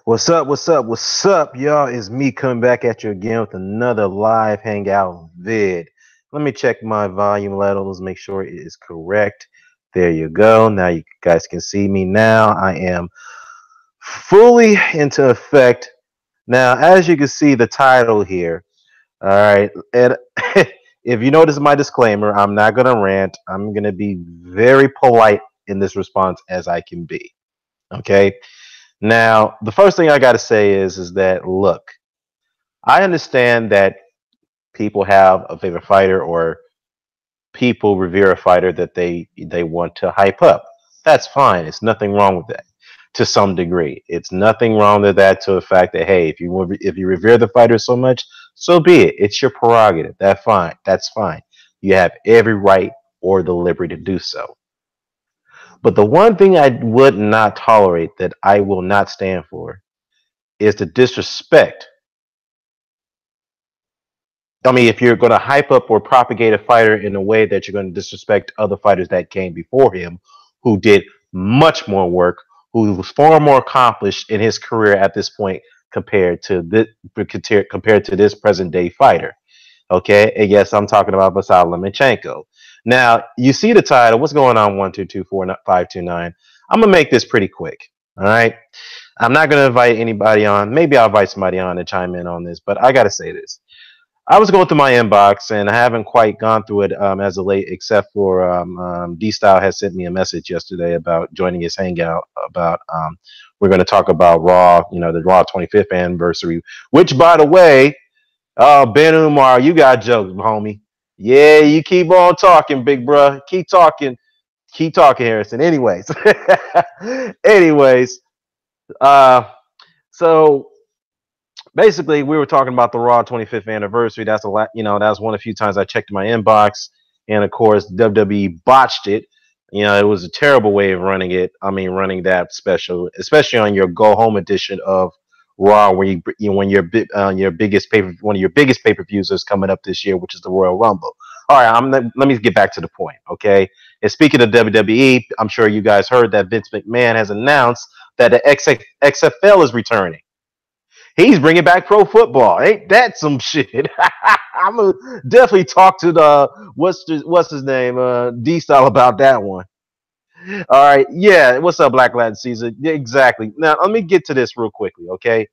What's up? What's up? What's up, y'all? It's me coming back at you again with another live hangout vid. Let me check my volume levels, make sure it is correct. There you go. Now you guys can see me now. I am fully into effect. Now, as you can see, the title here. All right. And if you notice my disclaimer, I'm not going to rant. I'm going to be very polite in this response as I can be. Okay. Now, the first thing I got to say is that look, I understand that people have a favorite fighter or people revere a fighter that they want to hype up. That's fine. It's nothing wrong with that to some degree. It's nothing wrong with that to the fact that hey, if you revere the fighter so much, so be it. It's your prerogative. That's fine. That's fine. You have every right or the liberty to do so. But the one thing I would not tolerate, that I will not stand for, is the disrespect. I mean, if you're going to hype up or propagate a fighter in a way that you're going to disrespect other fighters that came before him, who did much more work, who was far more accomplished in his career at this point compared to this present day fighter. Okay, and yes, I'm talking about Vasyl Lomachenko. Now, you see the title. What's going on? 1 2 2 4 5 2 9. I'm gonna make this pretty quick. All right. I'm not gonna invite anybody on. Maybe I'll invite somebody on to chime in on this, but I gotta say this. I was going through my inbox and I haven't quite gone through it as of late, except for D Style has sent me a message yesterday about joining his hangout. About we're going to talk about Raw, the Raw 25th anniversary. Which, by the way, Ben Umar, you got jokes, homie. Yeah, you keep on talking, big bruh. Keep talking, Harrison. Anyways, uh, so basically we were talking about the Raw 25th anniversary. That's a lot, that's one of the few times I checked my inbox, and of course WWE botched it. It was a terrible way of running it. I mean, running that special, especially on your go home edition of Raw, where when your biggest one of your biggest pay-per-views is coming up this year, which is the Royal Rumble. All right, let me get back to the point, okay? And speaking of WWE, I'm sure you guys heard that Vince McMahon has announced that the XFL is returning. He's bringing back pro football. Ain't that some shit? I'm gonna definitely talk to the what's his name, D Style, about that one. All right, yeah. What's up, Black Latin Caesar? Yeah, exactly. Now let me get to this real quickly, okay?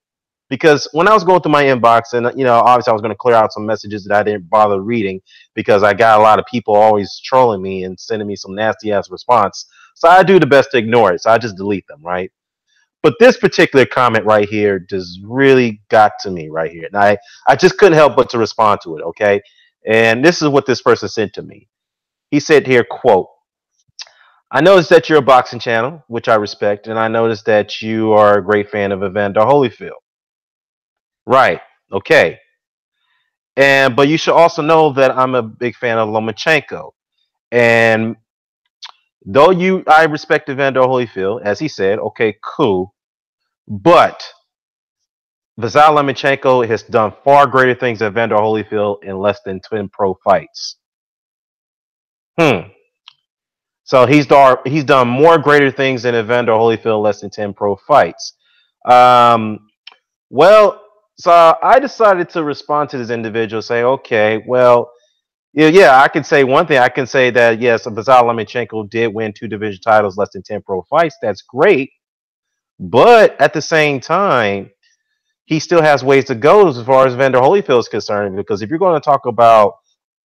Because when I was going through my inbox, and obviously I was going to clear out some messages that I didn't bother reading because I got a lot of people always trolling me and sending me some nasty ass response. So I do the best to ignore it. So I just delete them, right? But this particular comment right here just really got to me right here. And I just couldn't help but to respond to it, okay? And this is what this person sent to me. He said here, quote, I noticed that you're a boxing channel, which I respect, and I noticed that you are a great fan of Evander Holyfield. Right, okay. But you should also know that I'm a big fan of Lomachenko. And though I respect Evander Holyfield, as he said, okay, cool. But Vasyl Lomachenko has done far greater things than Evander Holyfield in less than 10 pro fights. So he's done more greater things than Evander Holyfield in less than 10 pro fights. Well, so I decided to respond to this individual, say, okay, well, yeah, I can say one thing. I can say that, yes, Vasyl Lomachenko did win 2 division titles, less than 10 pro fights. That's great. But at the same time, he still has ways to go as far as Evander Holyfield is concerned. Because if you're going to talk about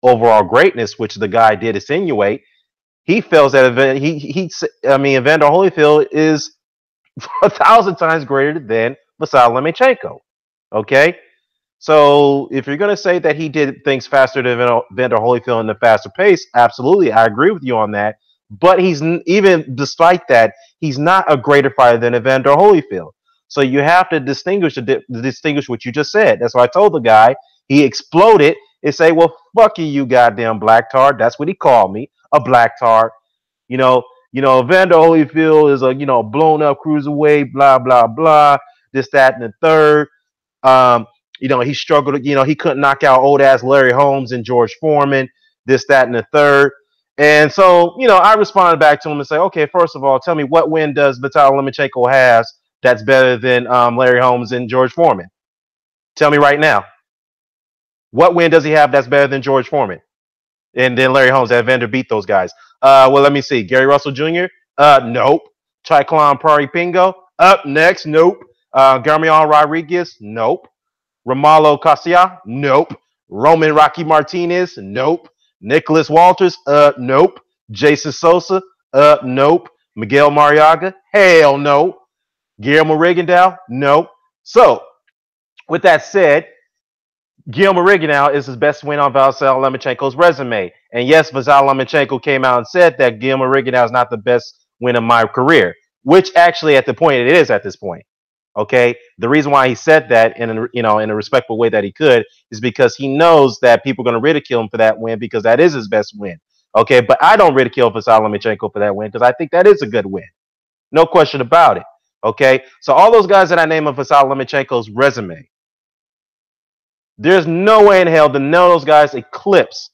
overall greatness, which the guy did insinuate, he feels that Evander Holyfield is 1,000 times greater than Vasyl Lomachenko. Okay, so if you're going to say that he did things faster than Evander Holyfield in the faster pace, absolutely, I agree with you on that. But even despite that, he's not a greater fighter than Evander Holyfield. So you have to distinguish what you just said. That's why I told the guy. He exploded and say, "Well, fuck you, you goddamn black tar." That's what he called me, a black tar. Evander Holyfield is a blown up cruiserweight, blah blah blah, this, that, and the third. He struggled. He couldn't knock out old ass Larry Holmes and George Foreman, this, that, and the third. And so, I responded back to him and say, okay, first of all, tell me what win does Vasyl Lomachenko has that's better than Larry Holmes and George Foreman? Tell me right now. What win does he have that's better than George Foreman? And then Larry Holmes, that Evander beat those guys. Well, let me see. Gary Russell Jr. Nope. Chiclon Prairie Pingo. Up next. Nope. Garmion Rodriguez. Nope. Romalo Casilla. Nope. Roman Rocky Martinez. Nope. Nicholas Walters. Nope. Jason Sosa. Nope. Miguel Mariaga. Hell no. Guillermo Rigondeaux. Nope. So, with that said, Guillermo Rigondeaux is his best win on Vasyl Lomachenko's resume. And yes, Vasyl Lomachenko came out and said that Guillermo Rigondeaux is not the best win of my career, which actually at the point it is at this point. Okay, the reason why he said that in a respectful way that he could is because he knows that people are going to ridicule him for that win because that is his best win. Okay, but I don't ridicule Vasyl Lomachenko for that win because I think that is a good win, no question about it. Okay, so all those guys that I named on Vasyl Lomachenko's resume, there's no way in hell that none of those guys eclipse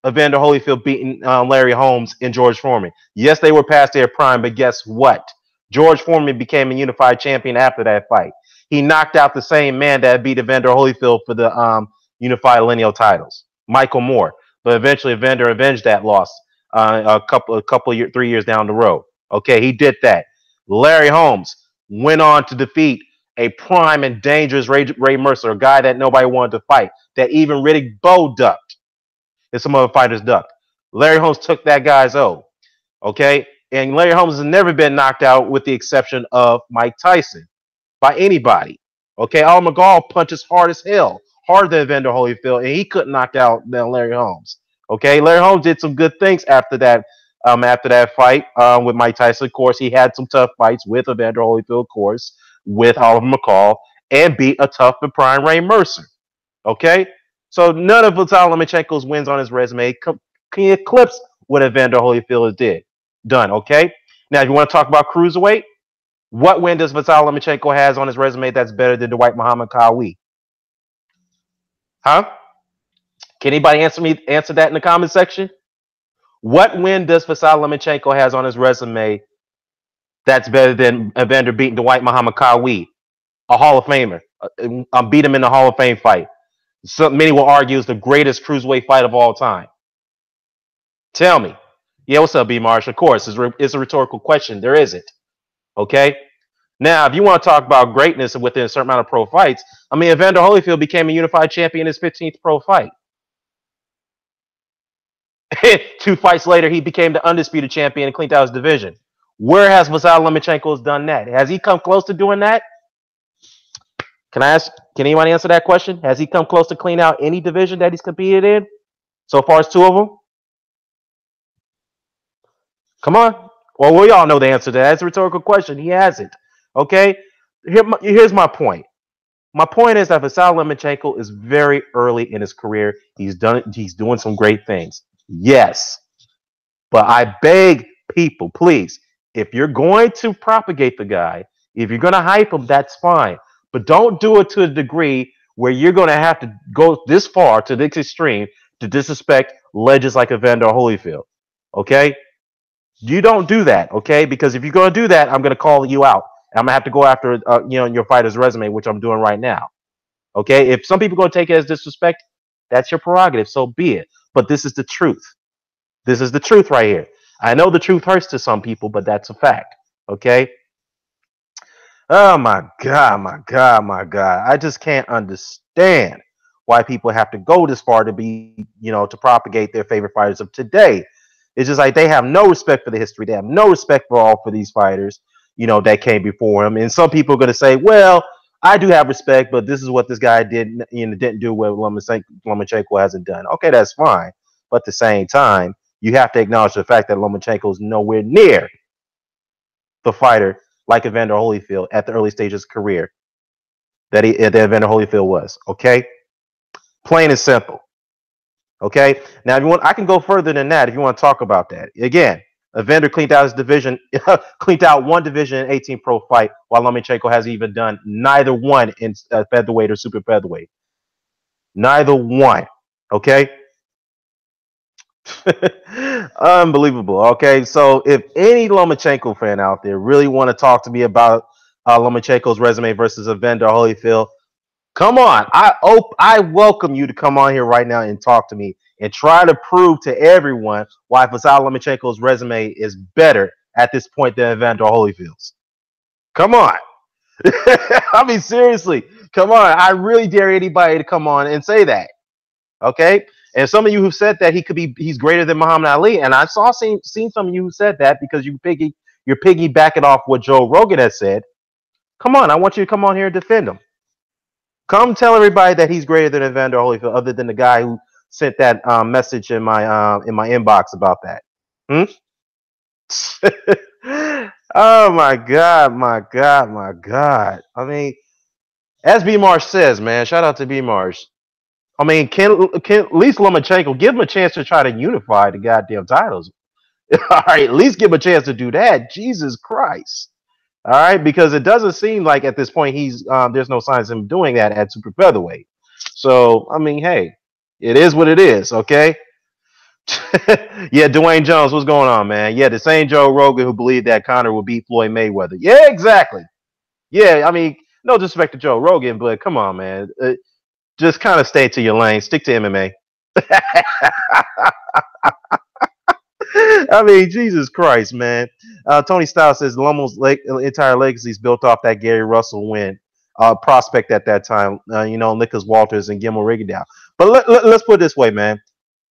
Evander Holyfield beating Larry Holmes and George Foreman. Yes, they were past their prime, but guess what? George Foreman became a unified champion after that fight. He knocked out the same man that beat Evander Holyfield for the unified lineal titles, Michael Moore. But eventually, Evander avenged that loss a couple of 3 years down the road. Okay, he did that. Larry Holmes went on to defeat a prime and dangerous Ray Mercer, a guy that nobody wanted to fight, that even Riddick Bowe ducked, and some other fighters ducked. Larry Holmes took that guy's O. Okay, and Larry Holmes has never been knocked out, with the exception of Mike Tyson, by anybody. Okay, Al McGall punches hard as hell, harder than Evander Holyfield, and he couldn't knock out Larry Holmes. Okay, Larry Holmes did some good things after that. After that fight with Mike Tyson, of course, he had some tough fights with Evander Holyfield, of course, with Oliver McCall, and beat a tough and prime Ray Mercer. Okay, so none of Vasyl Lomachenko's wins on his resume can eclipse what Evander Holyfield done. Okay, now if you want to talk about cruiserweight, what win does Vasyl Lomachenko has on his resume that's better than Dwight Muhammad Kawi? Huh? Can anybody answer that in the comment section? What win does Vasyl Lomachenko has on his resume that's better than Evander beating Dwight Muhammad Kawi, a Hall of Famer? Beat him in the Hall of Fame fight. So many will argue it's the greatest cruiserweight fight of all time. Tell me. Yeah, what's up, B. Marsh? Of course, it's a rhetorical question. There isn't. Okay? Now, if you want to talk about greatness within a certain amount of pro fights, I mean, Evander Holyfield became a unified champion in his 15th pro fight. 2 fights later, he became the undisputed champion and cleaned out his division. Where has Vasyl Lomachenko done that? Has he come close to doing that? Can anyone answer that question? Has he come close to clean out any division that he's competed in? So far as 2 of them? Come on. Well, we all know the answer to that. It's a rhetorical question. He hasn't. Okay? Here's my point. My point is that Vasyl Lomachenko is very early in his career. He's doing some great things. Yes. But I beg people, please, if you're going to propagate the guy, if you're going to hype him, that's fine. But don't do it to a degree where you're going to have to go this far, to this extreme, to disrespect legends like Evander Holyfield. Okay? You don't do that, okay? Because if you're going to do that, I'm going to call you out. I'm going to have to go after your fighter's resume, which I'm doing right now. Okay? If some people are going to take it as disrespect, that's your prerogative. So be it. But this is the truth. This is the truth right here. I know the truth hurts to some people, but that's a fact. Okay? Oh my God, my God, my God. I just can't understand why people have to go this far to be, to propagate their favorite fighters of today. It's just like they have no respect for the history. They have no respect for these fighters, that came before him. And some people are going to say, well, I do have respect, but this is what this guy didn't do what Lomachenko hasn't done. Okay, that's fine. But at the same time, you have to acknowledge the fact that Lomachenko is nowhere near the fighter like Evander Holyfield at the early stages of his career that Evander Holyfield was. Okay? Plain and simple. Okay? Now, if you want, I can go further than that if you want to talk about that. Again, Evander cleaned out his division, cleaned out one division in 18 pro fight, while Lomachenko hasn't even done neither one in featherweight or super featherweight. Neither one. Okay? Unbelievable. Okay, so if any Lomachenko fan out there really want to talk to me about Lomachenko's resume versus Evander Holyfield. Come on, I welcome you to come on here right now and talk to me and try to prove to everyone why Vasyl Lomachenko's resume is better at this point than Evander Holyfield's. Come on. I mean, seriously, come on. I really dare anybody to come on and say that. Okay. And some of you who said that he's greater than Muhammad Ali, and I seen some of you who said that because you're piggybacking off what Joe Rogan has said. Come on, I want you to come on here and defend him. Come tell everybody that he's greater than Evander Holyfield, other than the guy who sent that message in my inbox about that. Hmm? Oh my god, my god, my god. I mean, as B Marsh says, man, shout out to B Marsh. I mean, can at least Lomachenko give him a chance to try to unify the goddamn titles? All right, at least give him a chance to do that. Jesus Christ. All right, because it doesn't seem like at this point there's no signs of him doing that at super featherweight. So I mean, hey, it is what it is. Okay. Yeah, Dwayne Jones, what's going on, man? Yeah, the same Joe Rogan who believed that Conor would beat Floyd Mayweather. Yeah, exactly. Yeah, I mean, no disrespect to Joe Rogan, but come on, man. Just kind of stay to your lane. Stick to MMA. I mean, Jesus Christ, man. Tony Styles says Lomo's entire legacy is built off that Gary Russell win prospect at that time. Nicholas Walters and Gilmore Rigondeaux. But let's put it this way, man.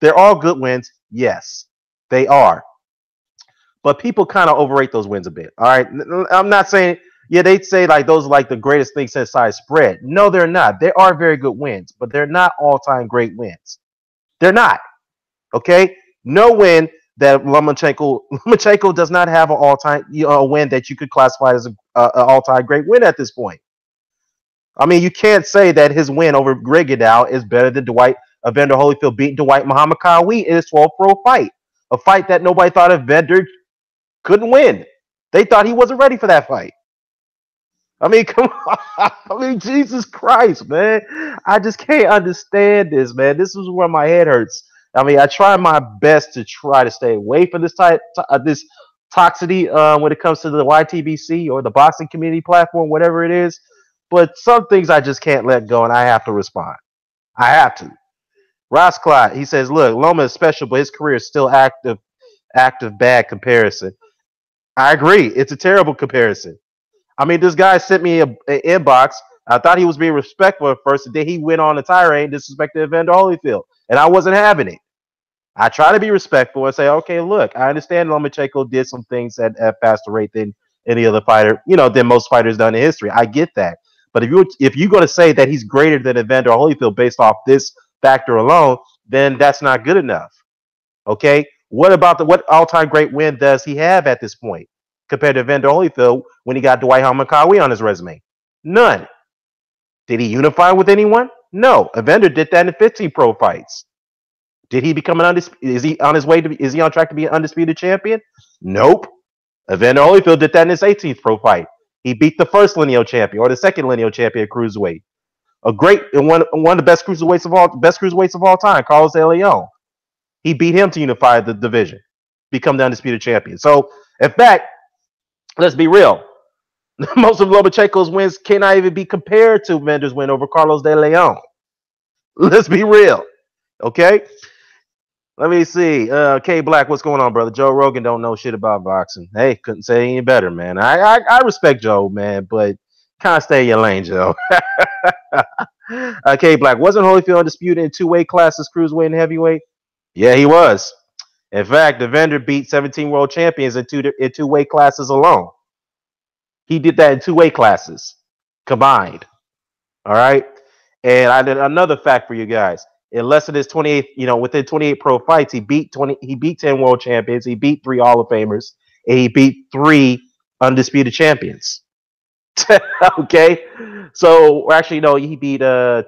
They're all good wins. Yes, they are. But people kind of overrate those wins a bit. All right. I'm not saying, yeah, they'd say like those are like the greatest things since sliced spread. No, they're not. They are very good wins, but they're not all-time great wins. They're not. Okay? No win that Lomachenko does not have an all-time win that you could classify as an all-time great win at this point. I mean, you can't say that his win over Rigondeaux is better than Evander Holyfield beating Dwight Muhammad Ali in his 12th pro fight, a fight that nobody thought Evander couldn't win. They thought he wasn't ready for that fight. I mean, come on. I mean, Jesus Christ, man. I just can't understand this, man. This is where my head hurts. I mean, I try my best to try to stay away from this this toxicity when it comes to the YTBC or the boxing community platform, whatever it is. But some things I just can't let go, and I have to respond. I have to. Ross Clott, he says, look, Loma is special, but his career is still active, bad comparison. I agree. It's a terrible comparison. I mean, this guy sent me an inbox. I thought he was being respectful at first, and then he went on a tirade and disrespected Evander Holyfield, and I wasn't having it. I try to be respectful and say, okay, look, I understand Lomachenko did some things at faster rate than any other fighter, than most fighters done in history. I get that. But if you're going to say that he's greater than Evander Holyfield based off this factor alone, then that's not good enough. Okay? What all-time great win does he have at this point compared to Evander Holyfield when he got Dwight Ali on his resume? None. Did he unify with anyone? No. Evander did that in 15 pro fights. Did he become is he on his way is he on track to be an undisputed champion? Nope. Evander Holyfield did that in his 18th pro fight. He beat the first lineal champion or the second lineal champion cruiserweight. One of the best cruiserweights of all time, Carlos De Leon. He beat him to unify the division, become the undisputed champion. So, in fact, let's be real. Most of Lomachenko's wins cannot even be compared to Evander's win over Carlos De Leon. Let's be real. Okay? Let me see. K Black, what's going on, brother? Joe Rogan don't know shit about boxing. Hey, couldn't say any better, man. I respect Joe, man, but kind of stay in your lane, Joe. K Black, wasn't Holyfield undisputed in two weight classes, cruiserweight and heavyweight? Yeah, he was. In fact, Evander beat 17 world champions in two weight classes alone. He did that in two weight classes combined. All right. And I did another fact for you guys. In less than his 28, within 28 pro fights, he beat 10 world champions, he beat 3 Hall of Famers, and he beat 3 undisputed champions. Okay. So actually, no, he beat 2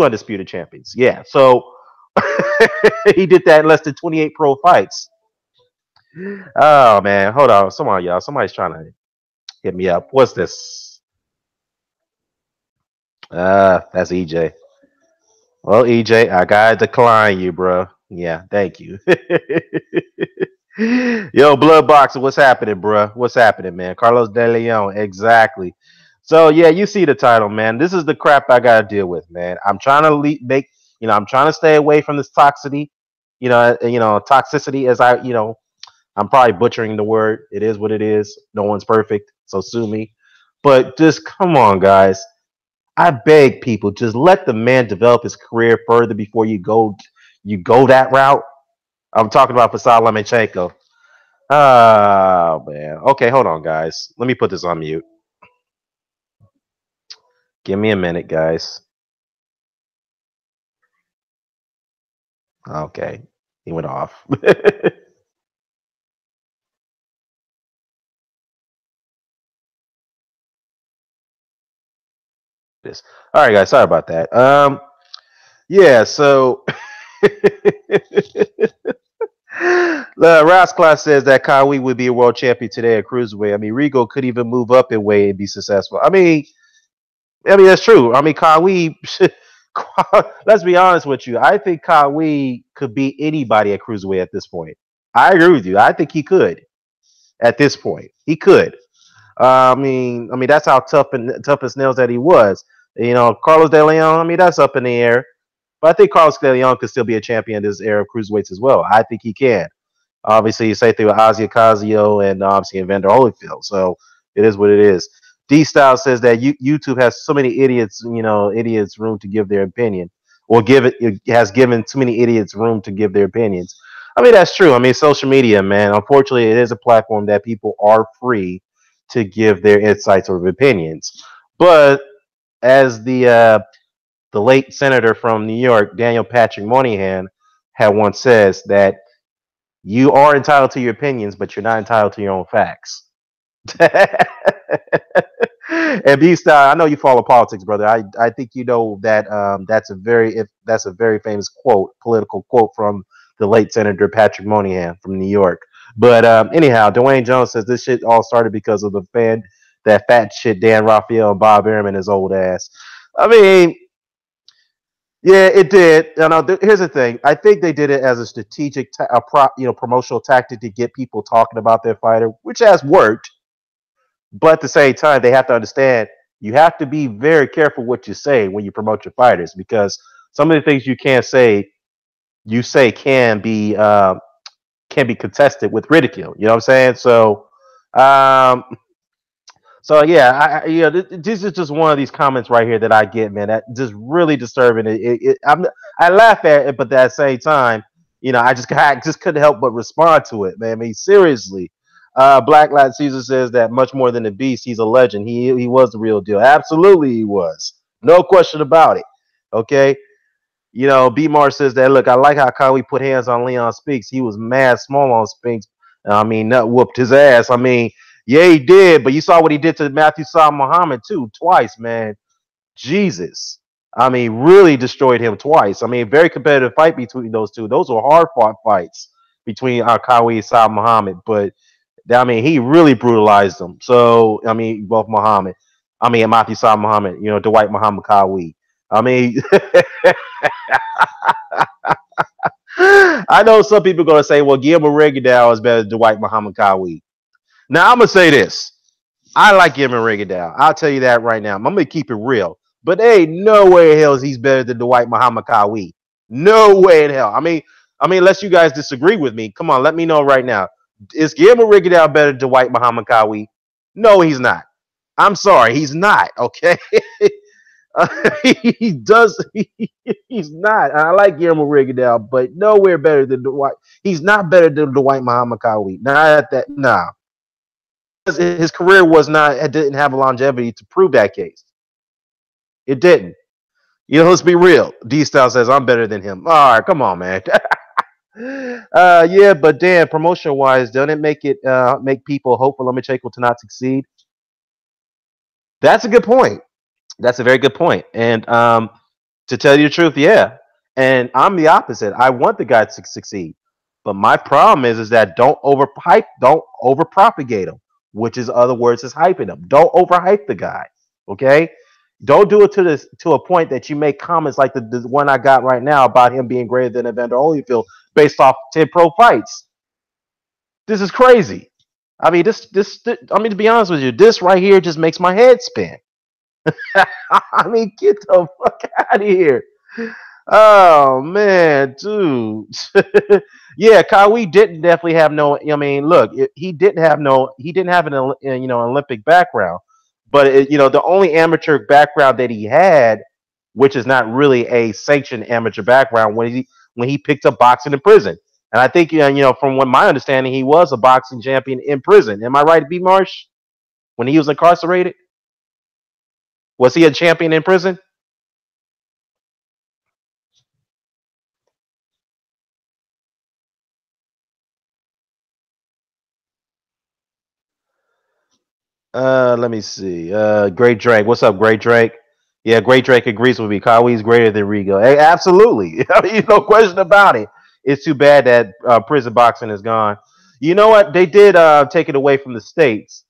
undisputed champions. Yeah. So he did that in less than 28 pro fights. Oh man, hold on. Somebody's trying to hit me up. What's this? That's EJ. Well, EJ, I gotta decline you, bro. Yeah, thank you. Yo, Blood Boxer, what's happening, bruh? What's happening, man? Carlos De Leon, exactly. So yeah, you see the title, man. This is the crap I gotta deal with, man. I'm trying to make, I'm trying to stay away from this toxicity, toxicity. As I'm probably butchering the word. It is what it is. No one's perfect, so sue me. But just come on, guys. I beg people, just let the man develop his career further before you go that route. I'm talking about Vasyl Lomachenko. Oh man. Okay, hold on, guys. Let me put this on mute. Give me a minute, guys. Okay, he went off. this. All right, guys. Sorry about that. Yeah. So, Rouse Class says that Kawhi would be a world champion today at cruiserweight. I mean, Rigo could even move up in weight and be successful. I mean that's true. I mean, Kawhi. Let's be honest with you. I think Kawhi could beat anybody at cruiserweight at this point. I agree with you. I think he could at this point. He could. I mean that's how tough as nails that he was. Carlos De Leon. I mean that's up in the air, but I think Carlos De Leon could still be a champion in this era of cruiserweights as well. I think he can. Obviously, you say through Ozzy Ocasio and obviously Evander Holyfield. So it is what it is. D Style says that YouTube has so many idiots, idiots room to give their opinion, or it has given too many idiots room to give their opinions. I mean that's true. I mean social media, man. Unfortunately, it is a platform that people are free to give their insights or opinions. But as the late senator from New York, Daniel Patrick Moynihan, had once says that you are entitled to your opinions, but you're not entitled to your own facts. And B style, I know you follow politics, brother. I think you know that that's a very famous quote, political quote from the late Senator Patrick Moynihan from New York. But anyhow, Dwayne Jones says this shit all started because of the fan that fat shit Dan Raphael and Bob Arum his old ass. I mean, yeah, it did. Here's the thing. I think they did it as a strategic, promotional tactic to get people talking about their fighter, which has worked. But at the same time, they have to understand you have to be very careful what you say when you promote your fighters because some of the things you say can be contested with ridicule. You know what I'm saying? Um, so yeah, this is just one of these comments right here that I get, man. That just really disturbing. I laugh at it, but at the same time, I just couldn't help but respond to it, man. I mean, seriously. Black Light Caesar says that much more than a beast, he's a legend. He was the real deal. Absolutely, he was. No question about it. Okay. B Mar says that look, I like how Kawhi put hands on Leon Speaks. He was mad small on Speaks. I mean, nut whooped his ass. I mean, yeah, he did, but you saw what he did to Matthew Saad Muhammad too, twice, man. Jesus. I mean, really destroyed him twice. I mean, very competitive fight between those two. Those were hard fought fights between Kawhi and Saad Muhammad, but I mean, he really brutalized them. So, I mean, both Muhammad. I mean, Matthew Saad Muhammad, Dwight Muhammad Kawhi. I mean, I know some people are going to say, well, Guillermo Regadao is better than Dwight Muhammad Kawhi. Now, I'm going to say this. I like Guillermo Regadao. I'll tell you that right now. I'm going to keep it real. But there ain't no way in hell he's better than Dwight Muhammad Kawhi. No way in hell. I mean, unless you guys disagree with me, come on, let me know right now. Is Guillermo Regadao better than Dwight Muhammad Kawhi? No, he's not. I'm sorry, he's not. Okay. He does. He's not. I like Guillermo Regadao, but nowhere better than Dwight. He's not better than Dwight Muhammad Kawhi. Not that. Nah, his career was not. It didn't have a longevity to prove that case. It didn't. Let's be real. D Style says I'm better than him. All right, come on, man. Yeah, but Dan, promotion wise, doesn't it make people hope for Lomachenko to not succeed? That's a good point. That's a very good point. And to tell you the truth, yeah. And I'm the opposite. I want the guy to succeed. But my problem is that don't over propagate him, which is other words is hyping him. Don't overhype the guy. Okay? Don't do it to a point that you make comments like the one I got right now about him being greater than Evander Holyfield based off 10 pro fights. This is crazy. I mean, I mean, to be honest with you, this right here just makes my head spin. I mean, get the fuck out of here. Oh man, dude. Yeah, Kawhi didn't definitely have no. I mean, look, he didn't have no. He didn't have an Olympic background, but the only amateur background that he had, which is not really a sanctioned amateur background, when he picked up boxing in prison. And I think from what my understanding, he was a boxing champion in prison. Am I right, B. Marsh? When he was incarcerated, was he a champion in prison? Let me see. Great Drake. What's up, Great Drake? Yeah, Great Drake agrees with me. Kawhi's greater than Rigo. Hey, absolutely. I mean, no question about it. It's too bad that prison boxing is gone. You know what? They did take it away from the states.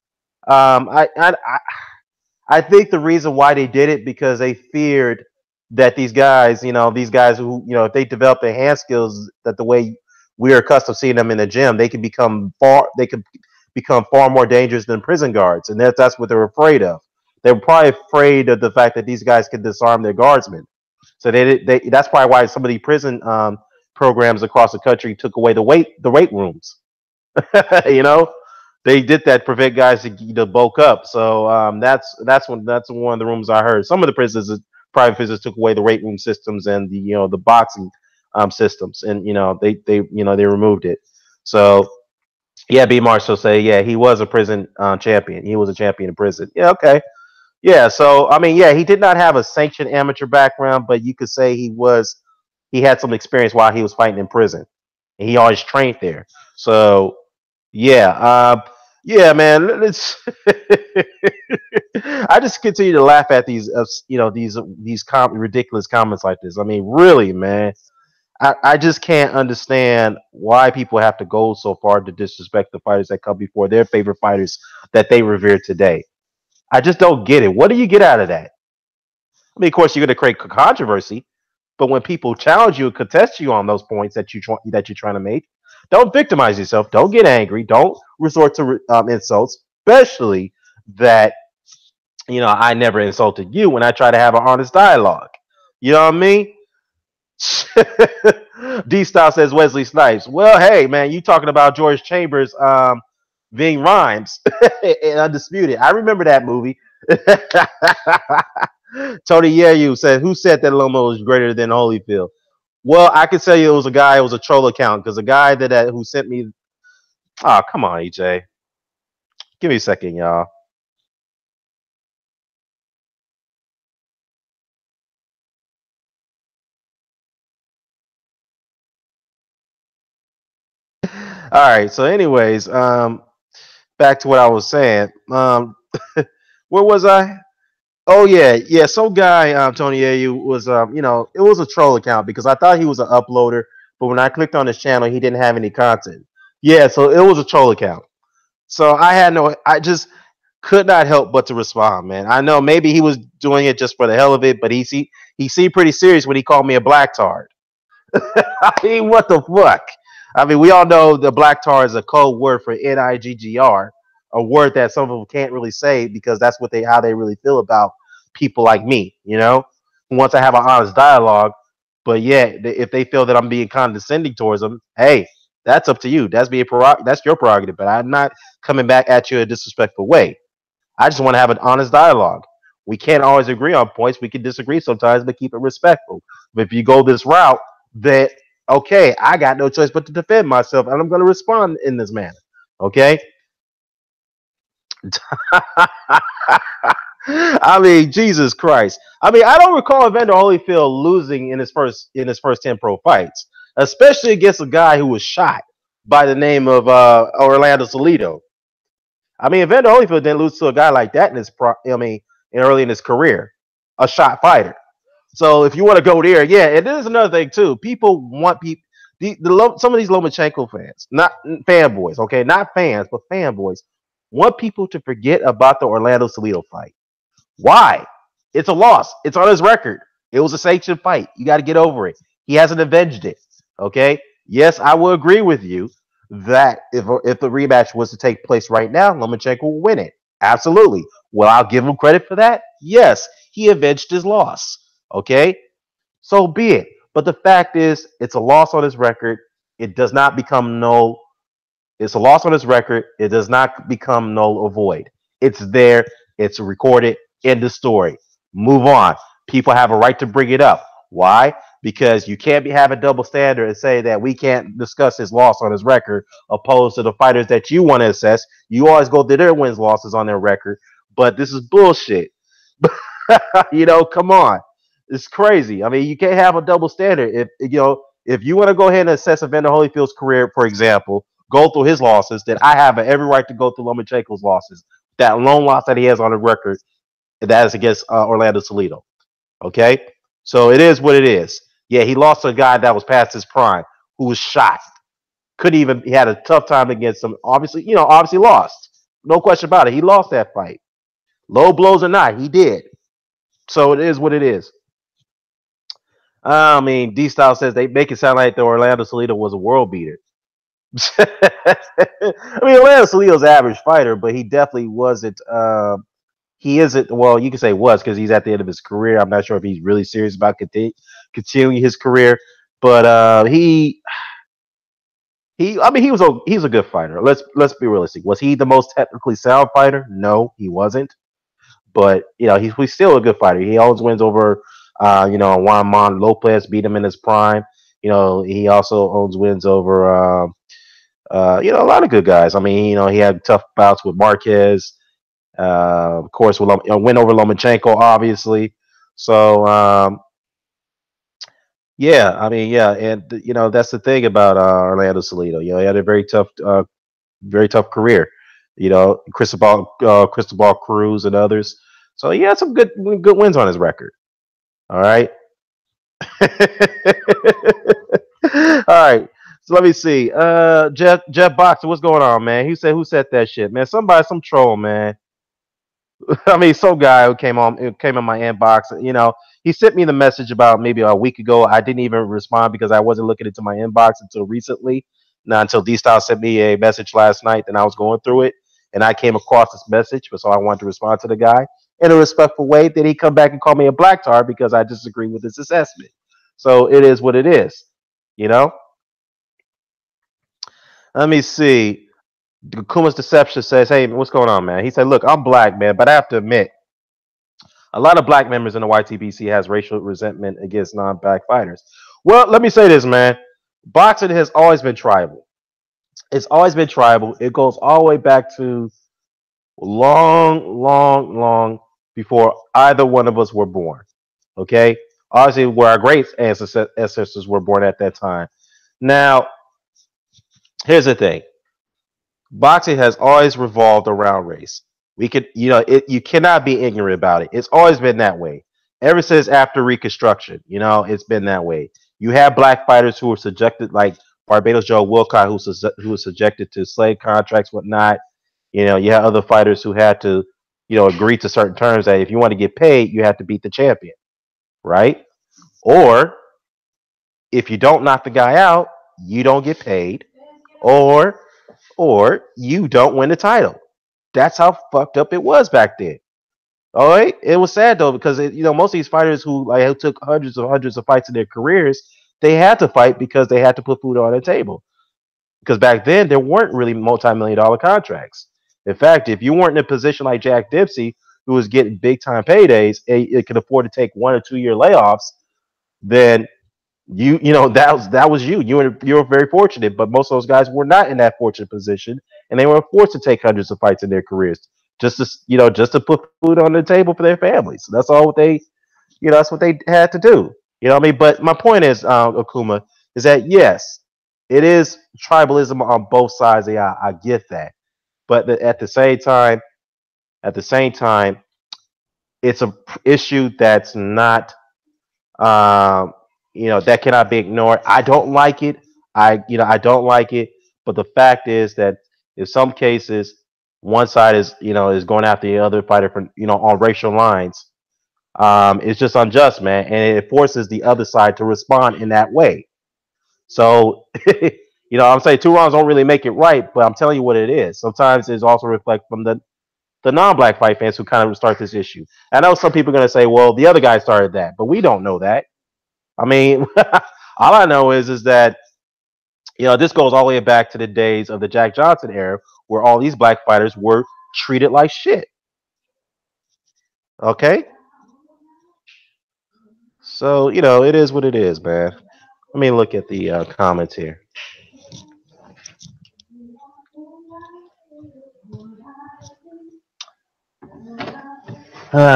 I think the reason why they did it because they feared that these guys who, if they develop their hand skills that the way we're accustomed to seeing them in the gym, they could become far more dangerous than prison guards, and that's what they're afraid of. They were probably afraid of the fact that these guys could disarm their guardsmen. So that's probably why some of the prison programs across the country took away the weight rooms. you know, they did that to prevent guys to bulk up. So that's one of the rumors I heard. Some of the prisons, private prisons, took away the weight room systems and the boxing systems, and they removed it. So yeah, B. Marshall say yeah he was a prison champion. He was a champion in prison. Yeah, okay. Yeah, so I mean, yeah, he did not have a sanctioned amateur background, but you could say he had some experience while he was fighting in prison, and he always trained there. So yeah, yeah, man. It's I just continue to laugh at these ridiculous comments like this. I mean, really, man. I just can't understand why people have to go so far to disrespect the fighters that come before their favorite fighters that they revere today. I just don't get it. What do you get out of that? I mean, of course, you're going to create controversy, but when people challenge you and contest you on those points that you're trying to make, don't victimize yourself. Don't get angry. Don't resort to insults, especially that I never insulted you when I try to have an honest dialogue. You know what I mean? D Style says Wesley Snipes. Well, hey man, you talking about George Chambers being rhymes and undisputed. I remember that movie. Tony Yeru said, "Who said that Lomo was greater than Holyfield?" Well, I can tell you it was a guy. It was a troll account because the guy that who sent me. Oh, come on, EJ. Give me a second, y'all. All right. So, anyways, back to what I was saying. Where was I? Oh yeah, yeah. Some guy, Tony Ayu, was it was a troll account because I thought he was an uploader, but when I clicked on his channel, he didn't have any content. Yeah, so it was a troll account. So I just could not help but to respond, man. I know maybe he was doing it just for the hell of it, but he seemed pretty serious when he called me a black tard. I mean, what the fuck? I mean, we all know the black tar is a code word for NIGGR, a word that some people can't really say because that's how they really feel about people like me, who wants to have an honest dialogue. But yeah, if they feel that I'm being condescending towards them, hey, that's up to you. That's your prerogative. But I'm not coming back at you in a disrespectful way. I just want to have an honest dialogue. We can't always agree on points. We can disagree sometimes, but keep it respectful. But if you go this route, that okay, I got no choice but to defend myself, and I'm going to respond in this manner. Okay. I mean, Jesus Christ. I mean, I don't recall Evander Holyfield losing in his first 10 pro fights, especially against a guy who was shot by the name of Orlando Salido. I mean, Evander Holyfield didn't lose to a guy like that early in his career, a shot fighter. So if you want to go there, yeah, and there's another thing too. People want some of these Lomachenko fans, not fanboys, okay, not fans, but fanboys, want people to forget about the Orlando Salido fight. Why? It's a loss. It's on his record. It was a sanctioned fight. You got to get over it. He hasn't avenged it. Okay. Yes, I will agree with you that if the rematch was to take place right now, Lomachenko will win it. Absolutely. Well, I'll give him credit for that. Yes, he avenged his loss. Okay, so be it. But the fact is, it's a loss on his record. It does not become null. It's a loss on his record. It does not become null or void. It's there. It's recorded. End the story. Move on. People have a right to bring it up. Why? Because you can't have a double standard and say that we can't discuss his loss on his record, opposed to the fighters that you want to assess. You always go to their wins losses on their record, but this is bullshit. Come on, it's crazy. I mean, you can't have a double standard. If you want to go ahead and assess Evander Holyfield's career, for example, go through his losses, then I have every right to go through Lomachenko's losses. That lone loss that he has on the record, that is against Orlando Salido. Okay, so it is what it is. Yeah, he lost to a guy that was past his prime, who was shot. Couldn't even. He had a tough time against him. Obviously lost. No question about it. He lost that fight. Low blows or not, he did. So it is what it is. I mean, D Style says they make it sound like the Orlando Salido was a world beater. I mean, Orlando Salido's an average fighter, but he definitely wasn't. He isn't. Well, you can say was because he's at the end of his career. I'm not sure if he's really serious about continuing his career, but he. I mean, he was a good fighter. Let's be realistic. Was he the most technically sound fighter? No, he wasn't. But he's still a good fighter. He always wins over Juan Mon Lopez, beat him in his prime. He also owns wins over a lot of good guys. I mean, he had tough bouts with Marquez, of course, with win over Lomachenko, obviously. So yeah, I mean, yeah, and that's the thing about Orlando Salido. He had a very tough career. Cristobal Cruz and others. So he had some good wins on his record. All right. All right. So let me see. Jeff Boxer, what's going on, man? Who said that shit, man? Some troll, man. I mean, some guy who came in my inbox. He sent me the message about maybe a week ago. I didn't even respond because I wasn't looking into my inbox until recently. Not until D Style sent me a message last night, and I was going through it, and I came across this message, so I wanted to respond to the guy in a respectful way. Then he come back and call me a black tar because I disagree with his assessment. So it is what it is. You know. Let me see. Kuma's Deception says, "Hey, what's going on, man?" He said, "Look, I'm black, man, but I have to admit, a lot of black members in the YTBC has racial resentment against non-black fighters." Well, let me say this, man. Boxing has always been tribal. It's always been tribal. It goes all the way back to long, long, long before either one of us were born. Okay, obviously, where our great ancestors were born at that time. Now, here's the thing: boxing has always revolved around race. We could, you cannot be ignorant about it. It's always been that way. Ever since after Reconstruction, it's been that way. You have black fighters who were subjected, like Barbados Joe Wilcott, who was subjected to slave contracts, whatnot. You have other fighters who had to, agree to certain terms that if you want to get paid, you have to beat the champion, right? Or if you don't knock the guy out, you don't get paid, or you don't win the title. That's how fucked up it was back then. All right, it was sad though because most of these fighters who took hundreds of fights in their careers, they had to fight because they had to put food on their table. Because back then there weren't really multi-million-dollar contracts. In fact, if you weren't in a position like Jack Dempsey, who was getting big time paydays, and it could afford to take 1 or 2 year layoffs, then that was you. You were very fortunate, but most of those guys were not in that fortunate position, and they were forced to take hundreds of fights in their careers just to put food on the table for their families. That's all what that's what they had to do. You know what I mean? But my point is, Akuma, is that yes, it is tribalism on both sides. Yeah, I get that, but at the same time, it's a issue that's not that cannot be ignored. I don't like it. I don't like it. But the fact is that in some cases, one side is going after the other fighter for on racial lines. It's just unjust, man, and it forces the other side to respond in that way. So I'm saying two wrongs don't really make it right, but I'm telling you what it is. Sometimes it's also reflect from the non-black fight fans who kind of start this issue. I know some people are going to say, well, the other guy started that, but we don't know that. I mean, all I know is that this goes all the way back to the days of the Jack Johnson era, where all these black fighters were treated like shit. Okay, so it is what it is, man. Let me look at the comments here.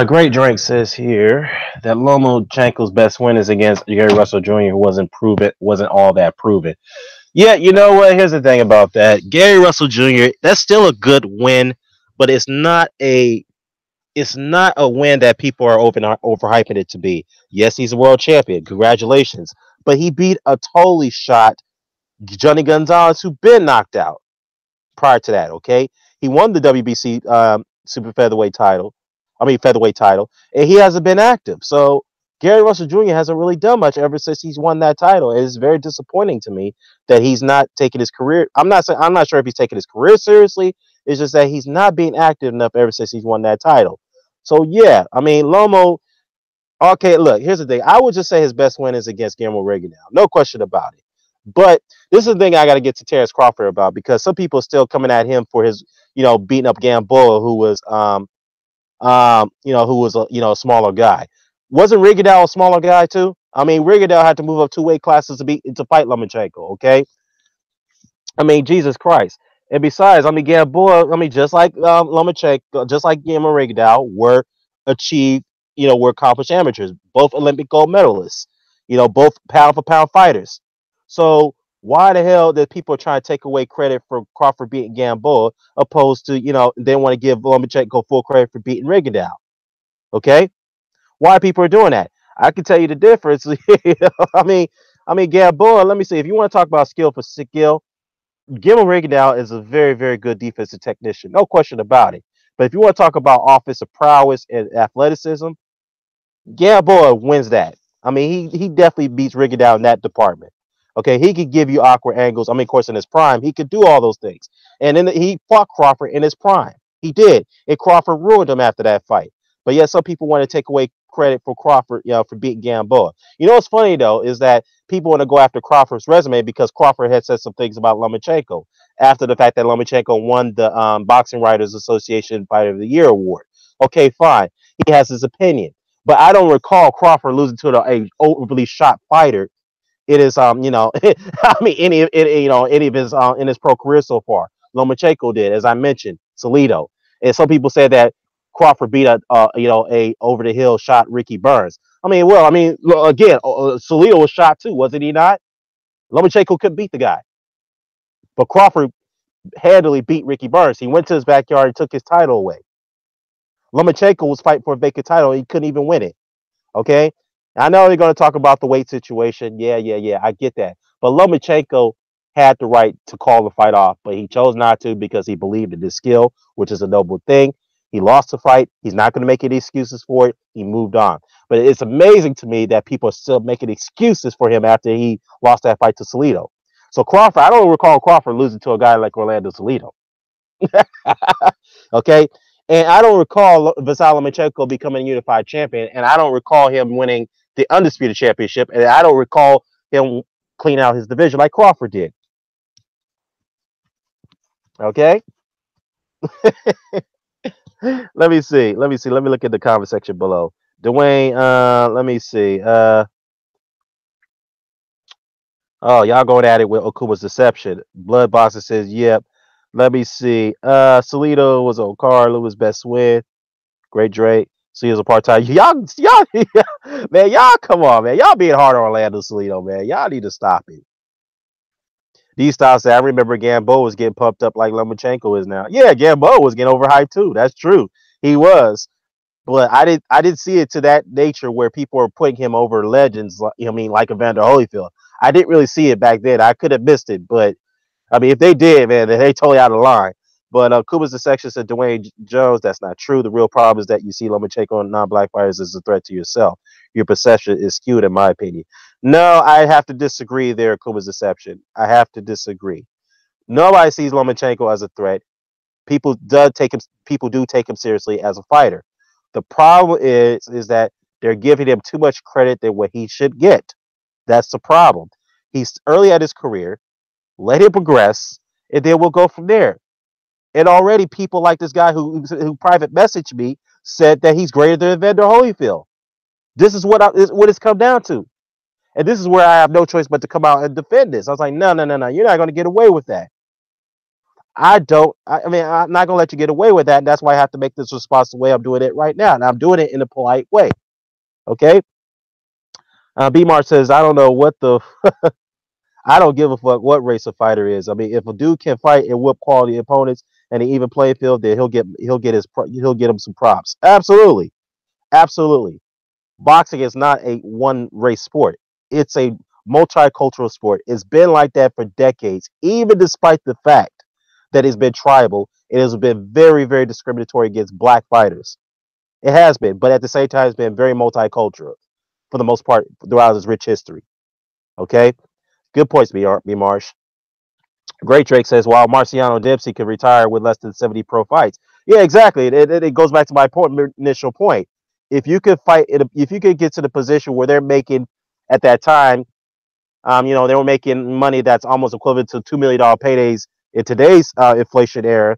Great Drink says here that Lomachenko's best win is against Gary Russell Jr., who wasn't all that proven. Yeah, you know what? Here's the thing about that. Gary Russell Jr., that's still a good win, but it's not a win that people are overhyping it to be. Yes, he's a world champion. Congratulations. But he beat a totally shot Johnny Gonzalez, who been knocked out prior to that. Okay, he won the WBC super featherweight title. I mean featherweight title, and he hasn't been active. So Gary Russell Jr. hasn't really done much ever since he's won that title. It's very disappointing to me that he's not taking his career. I'm not sure if he's taking his career seriously. It's just that he's not being active enough ever since he's won that title. So yeah, I mean Lomo. Okay, look, here's the thing. I would just say his best win is against Guillermo Regal now. No question about it. But this is the thing I got to get to Terrence Crawford about because some people are still coming at him for his, beating up Gamboa, who was a smaller guy. Wasn't Rigondeaux a smaller guy too? I mean, Rigondeaux had to move up two weight classes to fight Lomachenko. Okay, I mean, Jesus Christ. And besides, I mean, Gamboa, I mean, just like Lomachenko, just like Guillermo Regal, achieved, were accomplished amateurs, both Olympic gold medalists, both pound for pound fighters. So why the hell that people are trying to take away credit for Crawford beating Gamboa, opposed to, they want to give Lomachenko full credit for beating Regal? Okay, why people are doing that? I can tell you the difference. I mean, Gamboa. Let me see. If you want to talk about skill for skill, Gilman Rigondeaux is a very, very good defensive technician, no question about it. But if you want to talk about offensive prowess and athleticism, Gamboa wins that. I mean, he definitely beats Rigondeaux in that department. Okay, he could give you awkward angles. I mean, of course, in his prime, he could do all those things. And then he fought Crawford in his prime. He did, and Crawford ruined him after that fight. But yet, some people want to take away credit for Crawford, for beating Gamboa. What's funny though is that people want to go after Crawford's resume because Crawford had said some things about Lomachenko after the fact that Lomachenko won the Boxing Writers Association Fighter of the Year award. Okay, fine. He has his opinion. But I don't recall Crawford losing to a overly shot fighter. It is I mean any of his in his pro career so far. Lomachenko did, as I mentioned, Salido, and some people said that Crawford beat a over the hill shot Ricky Burns. I mean, well, I mean, again, Salido was shot too, wasn't he not? Lomachenko couldn't beat the guy, but Crawford handily beat Ricky Burns. He went to his backyard and took his title away. Lomachenko was fighting for a vacant title. He couldn't even win it. Okay. I know they're going to talk about the weight situation. Yeah, yeah, yeah. I get that. But Lomachenko had the right to call the fight off, but he chose not to because he believed in his skill, which is a noble thing. He lost the fight. He's not going to make any excuses for it. He moved on. But it's amazing to me that people are still making excuses for him after he lost that fight to Salido. So Crawford, I don't recall Crawford losing to a guy like Orlando Salido. Okay. And I don't recall Vasyl Lomachenko becoming a unified champion, and I don't recall him winning the undisputed championship, and I don't recall him cleaning out his division like Crawford did. Okay, let me see. Let me see. Let me look at the comment section below. Dwayne, let me see. Oh, y'all going at it with Okuma's deception. Blood Boxer says, "Yep." Let me see. Salido was on card. Lewis best win. Great Drake. See, as a part time. Y'all, man, y'all, come on, man. Y'all being hard on Orlando Salido, man. Y'all need to stop it. These styles say, I remember Gamboa was getting pumped up like Lomachenko is now. Yeah, Gamboa was getting overhyped too. That's true. He was. But I didn't see it to that nature where people are putting him over legends, like Evander Holyfield. I didn't really see it back then. I could have missed it, but I mean, if they did, man, then they totally out of line. But Kuba's the section said Dwayne Jones. That's not true. The real problem is that you see Lomachenko and non-black fighters as a threat to yourself. your perception is skewed, in my opinion. No, I have to disagree there, Kuma's deception. I have to disagree. Nobody sees Lomachenko as a threat. People do take him seriously as a fighter. The problem is that they're giving him too much credit than what he should get. That's the problem. He's early at his career. Let him progress, and then we'll go from there. And already people like this guy who private messaged me said that he's greater than Evander Holyfield. This is what it's come down to. And this is where I have no choice but to come out and defend this. I was like, no, no, no, no. You're not going to get away with that. I don't. I mean, I'm not going to let you get away with that. And that's why I have to make this response the way I'm doing it right now. And I'm doing it in a polite way. Okay. B Mart says, I don't know what the. I don't give a fuck what race a fighter is. I mean, if a dude can fight and whip quality opponents and an even playing field, then he'll get him some props. Absolutely, absolutely. Boxing is not a one race sport. It's a multicultural sport. It's been like that for decades, even despite the fact that it's been tribal. It has been very, very discriminatory against black fighters. It has been, but at the same time, it's been very multicultural for the most part throughout its rich history. Okay, good points, B Marsh. Great Drake says, while Marciano Dempsey could retire with less than 70 pro fights. Yeah, exactly. It goes back to my initial point. If you could if you could get to the position where they're making at that time, they were making money that's almost equivalent to $2 million paydays in today's inflation era,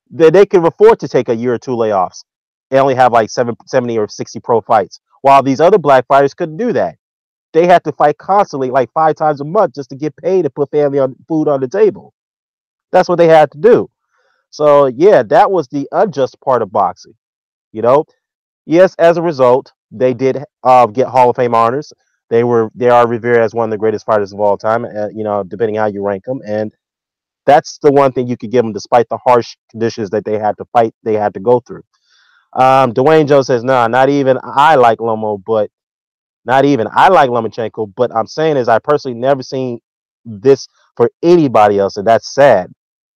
then they could afford to take a year or two layoffs and only have like 70 or 60 pro fights. While these other black fighters couldn't do that. They had to fight constantly, like 5 times a month, just to get paid and put food on the table. That's what they had to do. So yeah, that was the unjust part of boxing. You know, yes, as a result, they did get Hall of Fame honors. They are revered as one of the greatest fighters of all time. Depending how you rank them, and that's the one thing you could give them, despite the harsh conditions that they had to fight, they had to go through. Dwayne Joe says, "Nah, not even I like Lomo, but not even I like Lomachenko. But I'm saying is, I personally never seen this for anybody else, and that's sad."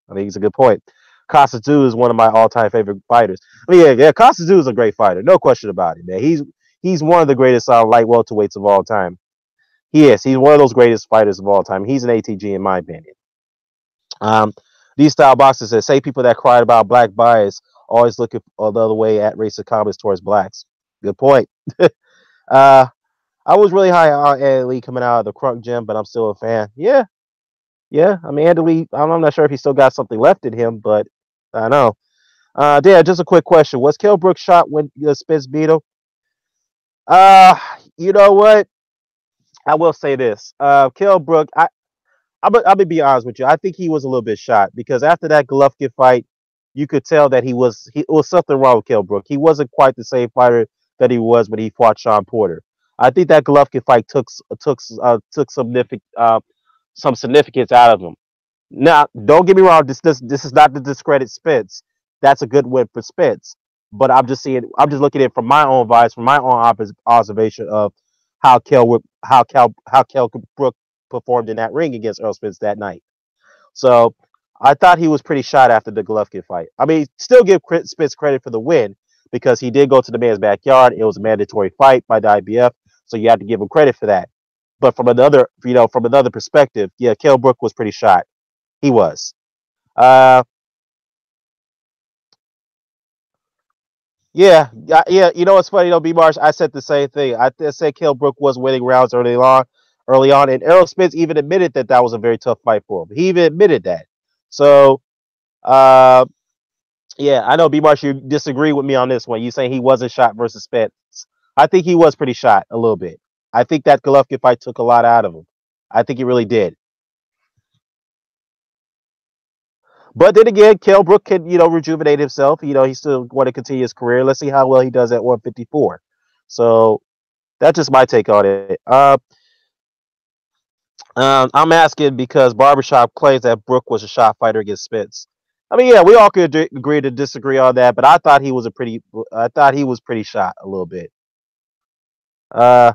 I think it's a good point. Costadu is one of my all-time favorite fighters. I mean, yeah, Costadu is a great fighter, no question about it, man. He's one of the greatest light welterweights of all time. He is. He's one of those greatest fighters of all time. He's an ATG in my opinion. These style boxers says, say people that cried about black bias always looking the other way at racist comments towards blacks. Good point. uh, I was really high on Andy Lee coming out of the Crunk gym, but I'm still a fan. Yeah, yeah. I mean, Andy Lee, I'm not sure if he still got something left in him, but I know. Dad, just a quick question. Was Kell Brook shot when Spence beat him? Uh, you know what? I will say this. Kell Brook, I'm gonna be honest with you. I think he was a little bit shot because after that Golovkin fight, you could tell that it was something wrong with Kell Brook. He wasn't quite the same fighter that he was when he fought Sean Porter. I think that Golovkin fight took some significance out of him. Now, don't get me wrong. This is not to discredit Spence. That's a good win for Spence. But I'm just looking at it from my own vibes, from my own observation of how Kell Brook performed in that ring against Earl Spence that night. So I thought he was pretty shot after the Golovkin fight. I mean, still give Spence credit for the win because he did go to the man's backyard. It was a mandatory fight by the IBF, so you have to give him credit for that. But from another perspective, yeah, Kell Brook was pretty shot. He was. Uh, yeah. You know what's funny though, B Marsh? I said the same thing. I said Kell Brook was winning rounds early on, and Errol Spence even admitted that that was a very tough fight for him. He even admitted that. So, uh, yeah, I know B Marsh, you disagree with me on this one. You saying he wasn't shot versus Spence. I think he was pretty shot a little bit. I think that Golovkin fight took a lot out of him. I think he really did. But then again, Kell Brook can, rejuvenate himself. He still want to continue his career. Let's see how well he does at 154. So that's just my take on it. I'm asking because Barbershop claims that Brook was a shot fighter against Spence. I mean, yeah, we all could agree to disagree on that, but I thought he was pretty shot a little bit. Uh,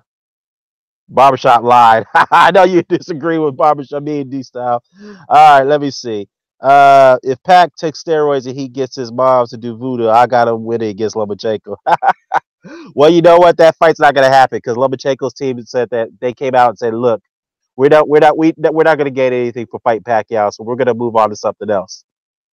Barbershop lied. I know you disagree with Barbershop, me and D style. All right, let me see. If Pac takes steroids and he gets his mom to do voodoo, I got him winning against Lomachenko. Well, you know what? That fight's not going to happen because Lomachenko's team said that they came out and said, "Look, we're not going to gain anything for fight Pacquiao, so we're going to move on to something else."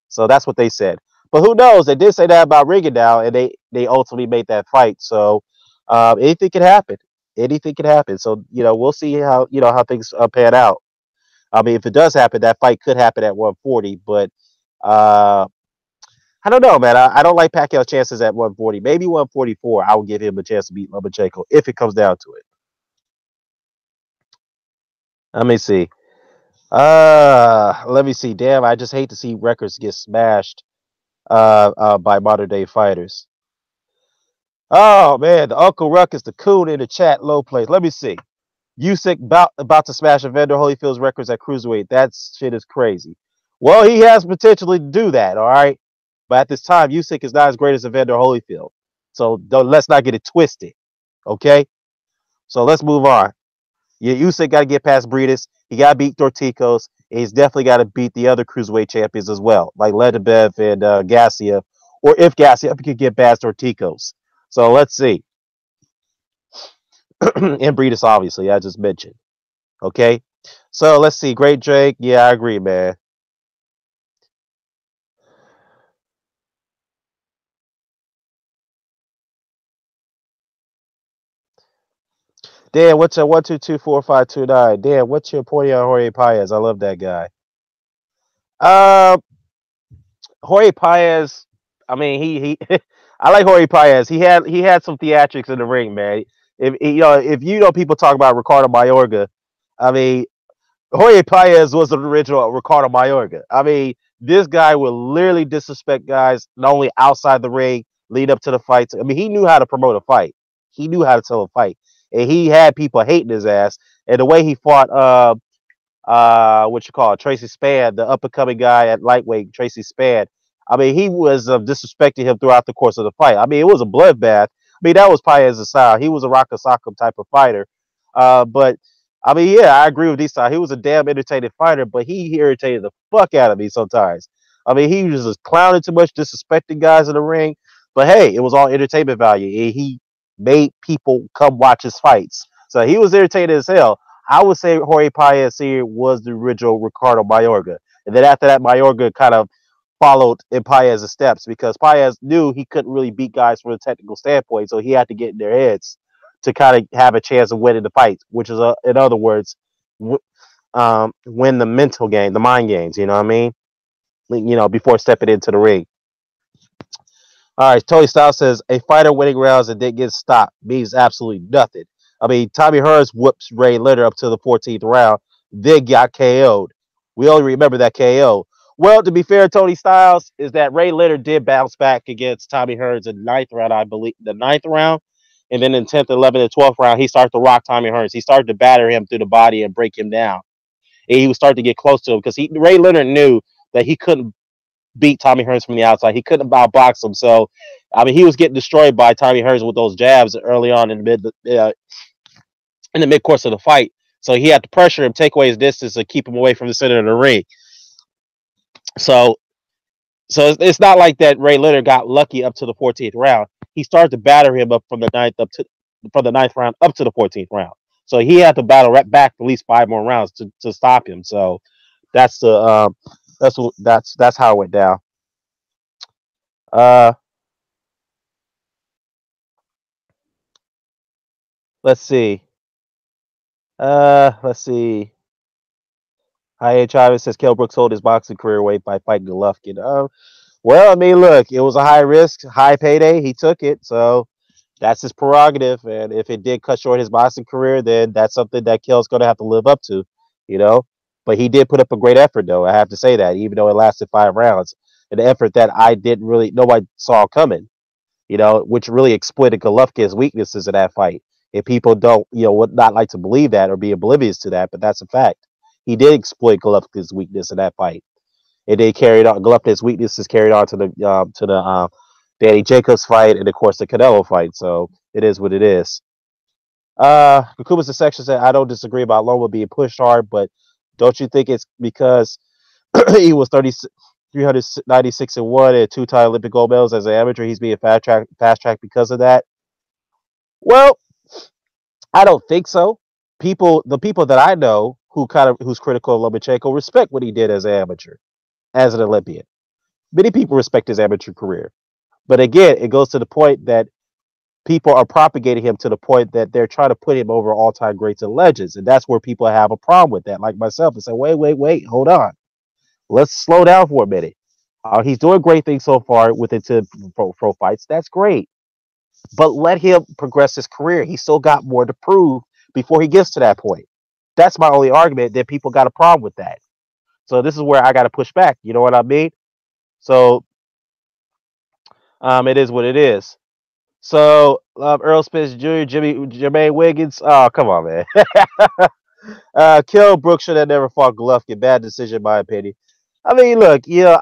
So that's what they said. But who knows? They did say that about Rigondeaux, and they ultimately made that fight. So anything could happen. Anything could happen. So we'll see how things pan out. I mean, if it does happen, that fight could happen at 140. But uh, I don't know, man. I don't like Pacquiao's chances at 140. Maybe 144. I will give him a chance to beat Lomachenko if it comes down to it. Let me see. Let me see. Damn, I just hate to see records get smashed by modern day fighters. Oh man, the Uncle Ruckus, the coon in the chat, low place. Let me see. Usyk about to smash Evander Holyfield's records at cruiserweight. That shit is crazy. Well, he has potentially to do that, all right. But at this time, Usyk is not as great as Evander Holyfield. So let's not get it twisted, okay? So let's move on. Yeah, Usyk got to get past Breedis. He got to beat Dorticos. And he's definitely got to beat the other cruiserweight champions as well, like Ledbev and Gassiev, or if Gassiev could get past Dorticos. So let's see. And Breedis, obviously, I just mentioned. Okay. So let's see. Great Drake. Yeah, I agree, man. Dan, what's your 1224529? Dan, what's your point on Jorge Paez? I love that guy. Uh, Jorge Paez. I mean, he I like Jorge Paez. He had some theatrics in the ring, man. If people talk about Ricardo Mayorga, I mean, Jorge Paez was the original Ricardo Mayorga. I mean, this guy would literally disrespect guys not only outside the ring, lead up to the fights. I mean, he knew how to promote a fight. He knew how to tell a fight, and he had people hating his ass. And the way he fought, what you call it, Tracy Spann, the up and coming guy at lightweight, Tracy Spann. I mean, he was disrespecting him throughout the course of the fight. I mean, it was a bloodbath. I mean, that was Paez's style. He was a Raka Sock'em type of fighter. But I mean, yeah, I agree with Esau. He was a damn entertaining fighter, but he irritated the fuck out of me sometimes. I mean, he was just clowning too much, disrespecting guys in the ring. But hey, it was all entertainment value. And he made people come watch his fights. So he was irritated as hell. I would say Jorge Paez here was the original Ricardo Mayorga. And then after that, Mayorga kind of followed in Paez's steps because Paez knew he couldn't really beat guys from a technical standpoint. So he had to get in their heads to kind of have a chance of winning the fight, which is, in other words, win the mental game, the mind games, you know what I mean? Before stepping into the ring. All right, Tony Styles says a fighter winning rounds and then gets stopped means absolutely nothing. I mean, Tommy Hearns whoops Ray Leonard up to the 14th round, then got KO'd. We only remember that KO. Well, to be fair, Tony Styles is that Ray Leonard did bounce back against Tommy Hearns in the ninth round, I believe, the ninth round, and then in 10th, 11th, and 12th round, he started to rock Tommy Hearns. He started to batter him through the body and break him down. And he was starting to get close to him because Ray Leonard knew that he couldn't beat Tommy Hearns from the outside. He couldn't outbox him. So, I mean, he was getting destroyed by Tommy Hearns with those jabs early on in the mid course of the fight. So he had to pressure him, take away his distance, and keep him away from the center of the ring. So it's not like that Ray Leonard got lucky up to the 14th round. He started to batter him up from the ninth round up to the 14th round. So he had to battle right back at least 5 more rounds to stop him. So that's the that's how it went down. Uh, let's see. Let's see. I.A. Chavez says Kell Brooks sold his boxing career away by fighting Golovkin. Well, I mean, look, it was a high risk, high payday. He took it, so that's his prerogative. And if it did cut short his boxing career, then that's something that Kell's going to have to live up to, you know. But he did put up a great effort, though. I have to say that, even though it lasted 5 rounds, an effort that nobody saw coming, which really exploited Golovkin's weaknesses in that fight. And people don't, would not like to believe that or be oblivious to that, but that's a fact. He did exploit Golovkin's weakness in that fight. And they carried on Golovkin's weaknesses carried on to the Danny Jacobs fight and of course the Canelo fight. So it is what it is. Kukuma's section said, I don't disagree about Loma being pushed hard, but don't you think it's because he was 396 and 1 and 2-time Olympic gold medals as an amateur? He's being fast tracked because of that. Well, I don't think so. The people that I know who's critical of Lomachenko respect what he did as an amateur, as an Olympian. Many people respect his amateur career, but again, it goes to the point that people are propagating him to the point that they're trying to put him over all-time greats and legends, and that's where people have a problem with that, like myself, and say, wait, hold on, let's slow down for a minute. He's doing great things so far with into pro fights. That's great, but let him progress his career. He's still got more to prove before he gets to that point. That's my only argument. That people got a problem with that. So this is where I got to push back. You know what I mean? So it is what it is. So Earl Spence Jr., Jermaine Wiggins. Oh, come on, man. Kell Brooks should have never fought Golovkin. Bad decision, in my opinion. I mean, look, yeah,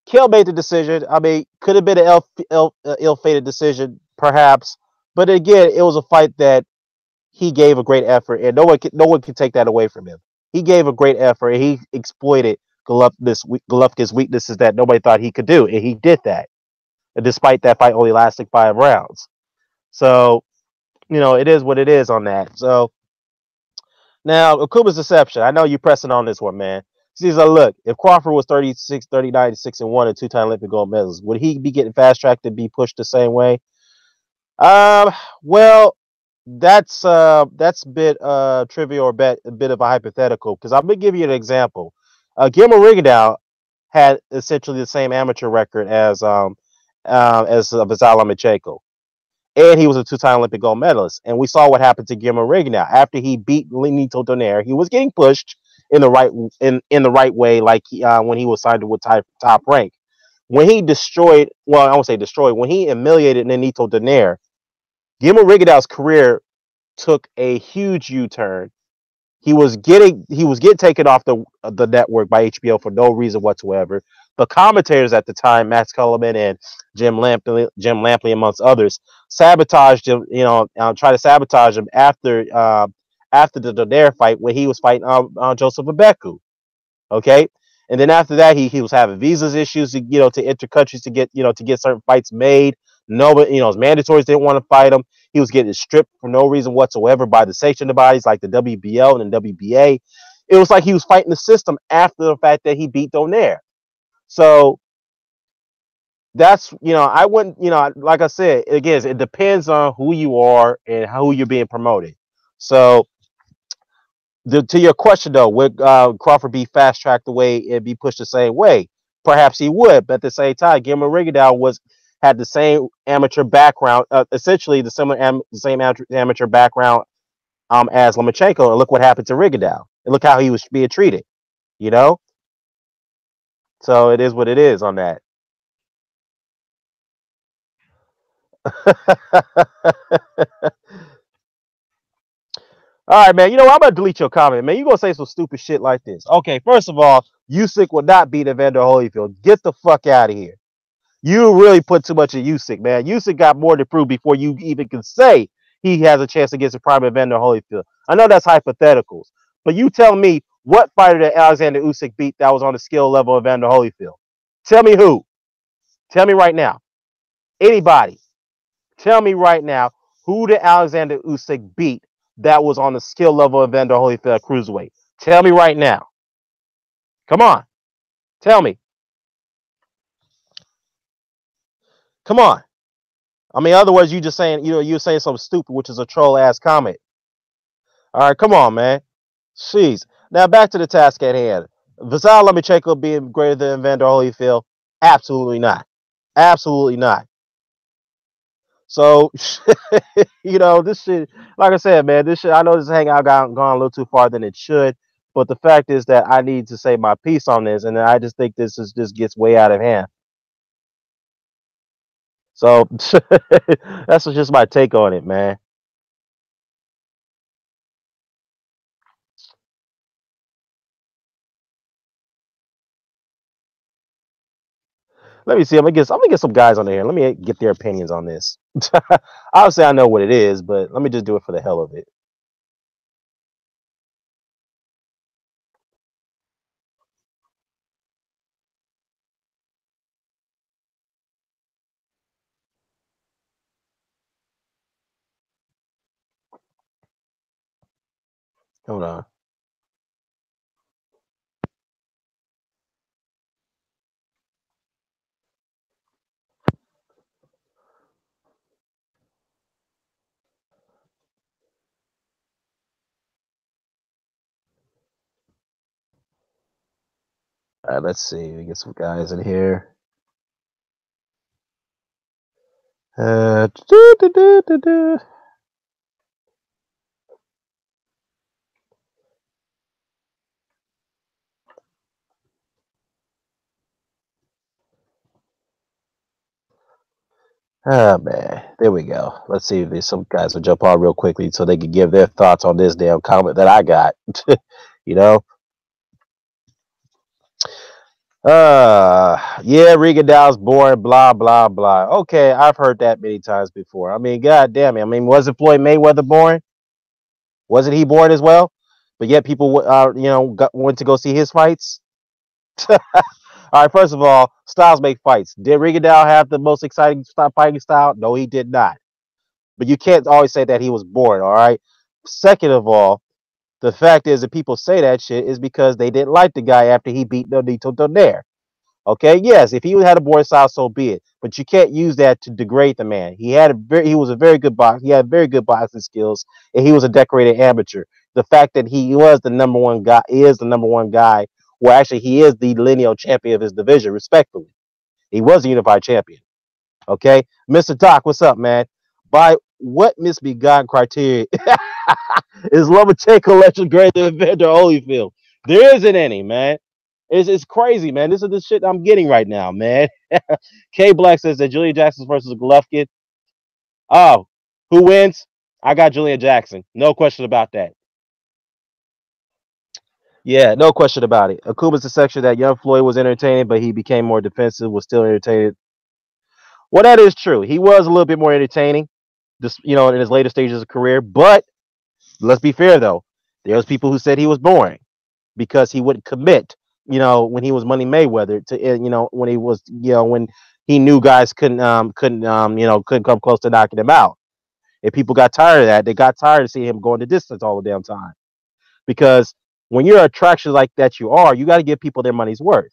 Kell made the decision. I mean, could have been an ill-fated decision, perhaps. But again, it was a fight that he gave a great effort, and no one can take that away from him. He gave a great effort, and he exploited Golovkin's weaknesses that nobody thought he could do, and he did that. And despite that fight only lasting 5 rounds, so it is what it is on that. So now Akuma's deception. I know you're pressing on this one, man. He's like, look, if Crawford was 36, 39, 6 and 1 and two-time Olympic gold medals, would he be getting fast tracked and be pushed the same way? Um, well, that's a bit trivial or a bit of a hypothetical because I'm gonna give you an example. Gilmer Rigondeaux had essentially the same amateur record as Vasyl Lomachenko, and he was a two-time Olympic gold medalist. And we saw what happened to Gilmer Rigondeaux after he beat Nito Donaire. He was getting pushed in the in the right way, like when he was signed with top rank. When he destroyed, well, I won't say destroyed. When he humiliated Nito Donaire, Gilmer Rigondeaux's career took a huge U-turn. He was getting taken off the network by HBO for no reason whatsoever. The commentators at the time, Max Kellerman and Jim Lampley, amongst others, sabotaged him. Try to sabotage him after the Donaire fight when he was fighting Joseph Abeku. Okay. And then after that, he was having visas issues to enter countries to get certain fights made. Nobody, his mandatories didn't want to fight him. He was getting stripped for no reason whatsoever by the sanctioned bodies like the WBO and the WBA. It was like he was fighting the system after the fact that he beat Donaire. So I wouldn't, like I said, again, it depends on who you are and who you're being promoted. So to your question though, would Crawford be fast tracked away and be pushed the same way? Perhaps he would, but at the same time, Gilmer Rigondeaux had the same amateur background, essentially the same amateur background as Lomachenko, and look what happened to Rigondeaux, and look how he was being treated. You know, so it is what it is on that. All right, man. I'm gonna delete your comment, man. You gonna say some stupid shit like this? Okay, first of all, Usyk would not beat Evander Holyfield. Get the fuck out of here. You really put too much in Usyk, man. Usyk got more to prove before you even can say he has a chance against a prime Evander Holyfield. I know that's hypotheticals, but you tell me what fighter that Alexander Usyk beat that was on the skill level of Evander Holyfield. Tell me who. Tell me right now. Anybody. Tell me right now who did Alexander Usyk beat that was on the skill level of Evander Holyfield at cruiserweight. Tell me right now. Come on. Tell me. Come on. I mean, otherwise you just saying, you're saying something stupid, which is a troll ass comment. All right, come on, man. Jeez. Now back to the task at hand. Vasyl Lomachenko being greater than Evander Holyfield? Absolutely not. Absolutely not. So, this shit, like I said, man, this shit, I know this hangout gone a little too far than it should, but the fact is that I need to say my piece on this, and I just think this gets way out of hand. So, that's just my take on it, man. Let me see. I'm gonna get some guys on here. Let me get their opinions on this. Obviously, I know what it is, but let me just do it for the hell of it. Hold on. All right, let's see. We get some guys in here. Uh, Oh man, there we go. Let's see if there's some guys will jump on real quickly so they can give their thoughts on this damn comment that I got. you know, yeah, Regan Dow's boring, blah blah blah. Okay, I've heard that many times before. I mean, god damn it. I mean, wasn't Floyd Mayweather boring? Wasn't he boring as well? But yet people, went to go see his fights. All right, first of all, styles make fights. Did Rigondeaux have the most exciting fighting style? No, he did not. But you can't always say that he was boring, all right? Second of all, the fact is that people say that shit is because they didn't like the guy after he beat Nonito Donaire. Okay, yes, if he had a boring style, so be it. But you can't use that to degrade the man. He was a very good boxer. He had very good boxing skills, and he was a decorated amateur. The fact that he was the number one guy is the number one guy. Well, actually, he is the lineal champion of his division, respectfully. He was a unified champion. Okay, Mr. Doc, what's up, man? By what misbegotten criteria is Lomachenko legend greater than Evander Holyfield? There isn't any, man. It's crazy, man. This is the shit I'm getting right now, man. K Black says that Julian Jackson versus Golovkin. Oh, who wins? I got Julian Jackson. No question about that. Yeah, no question about it. Akuma's the section that young Floyd was entertaining, but he became more defensive, was still entertaining. Well, that is true. He was a little bit more entertaining, just in his later stages of career. But let's be fair though. There was people who said he was boring because he wouldn't commit. When he was Money Mayweather to when he was when he knew guys couldn't come close to knocking him out. And people got tired of that. They got tired of seeing him going the distance all the damn time. Because when you're an attraction like that, you got to give people their money's worth.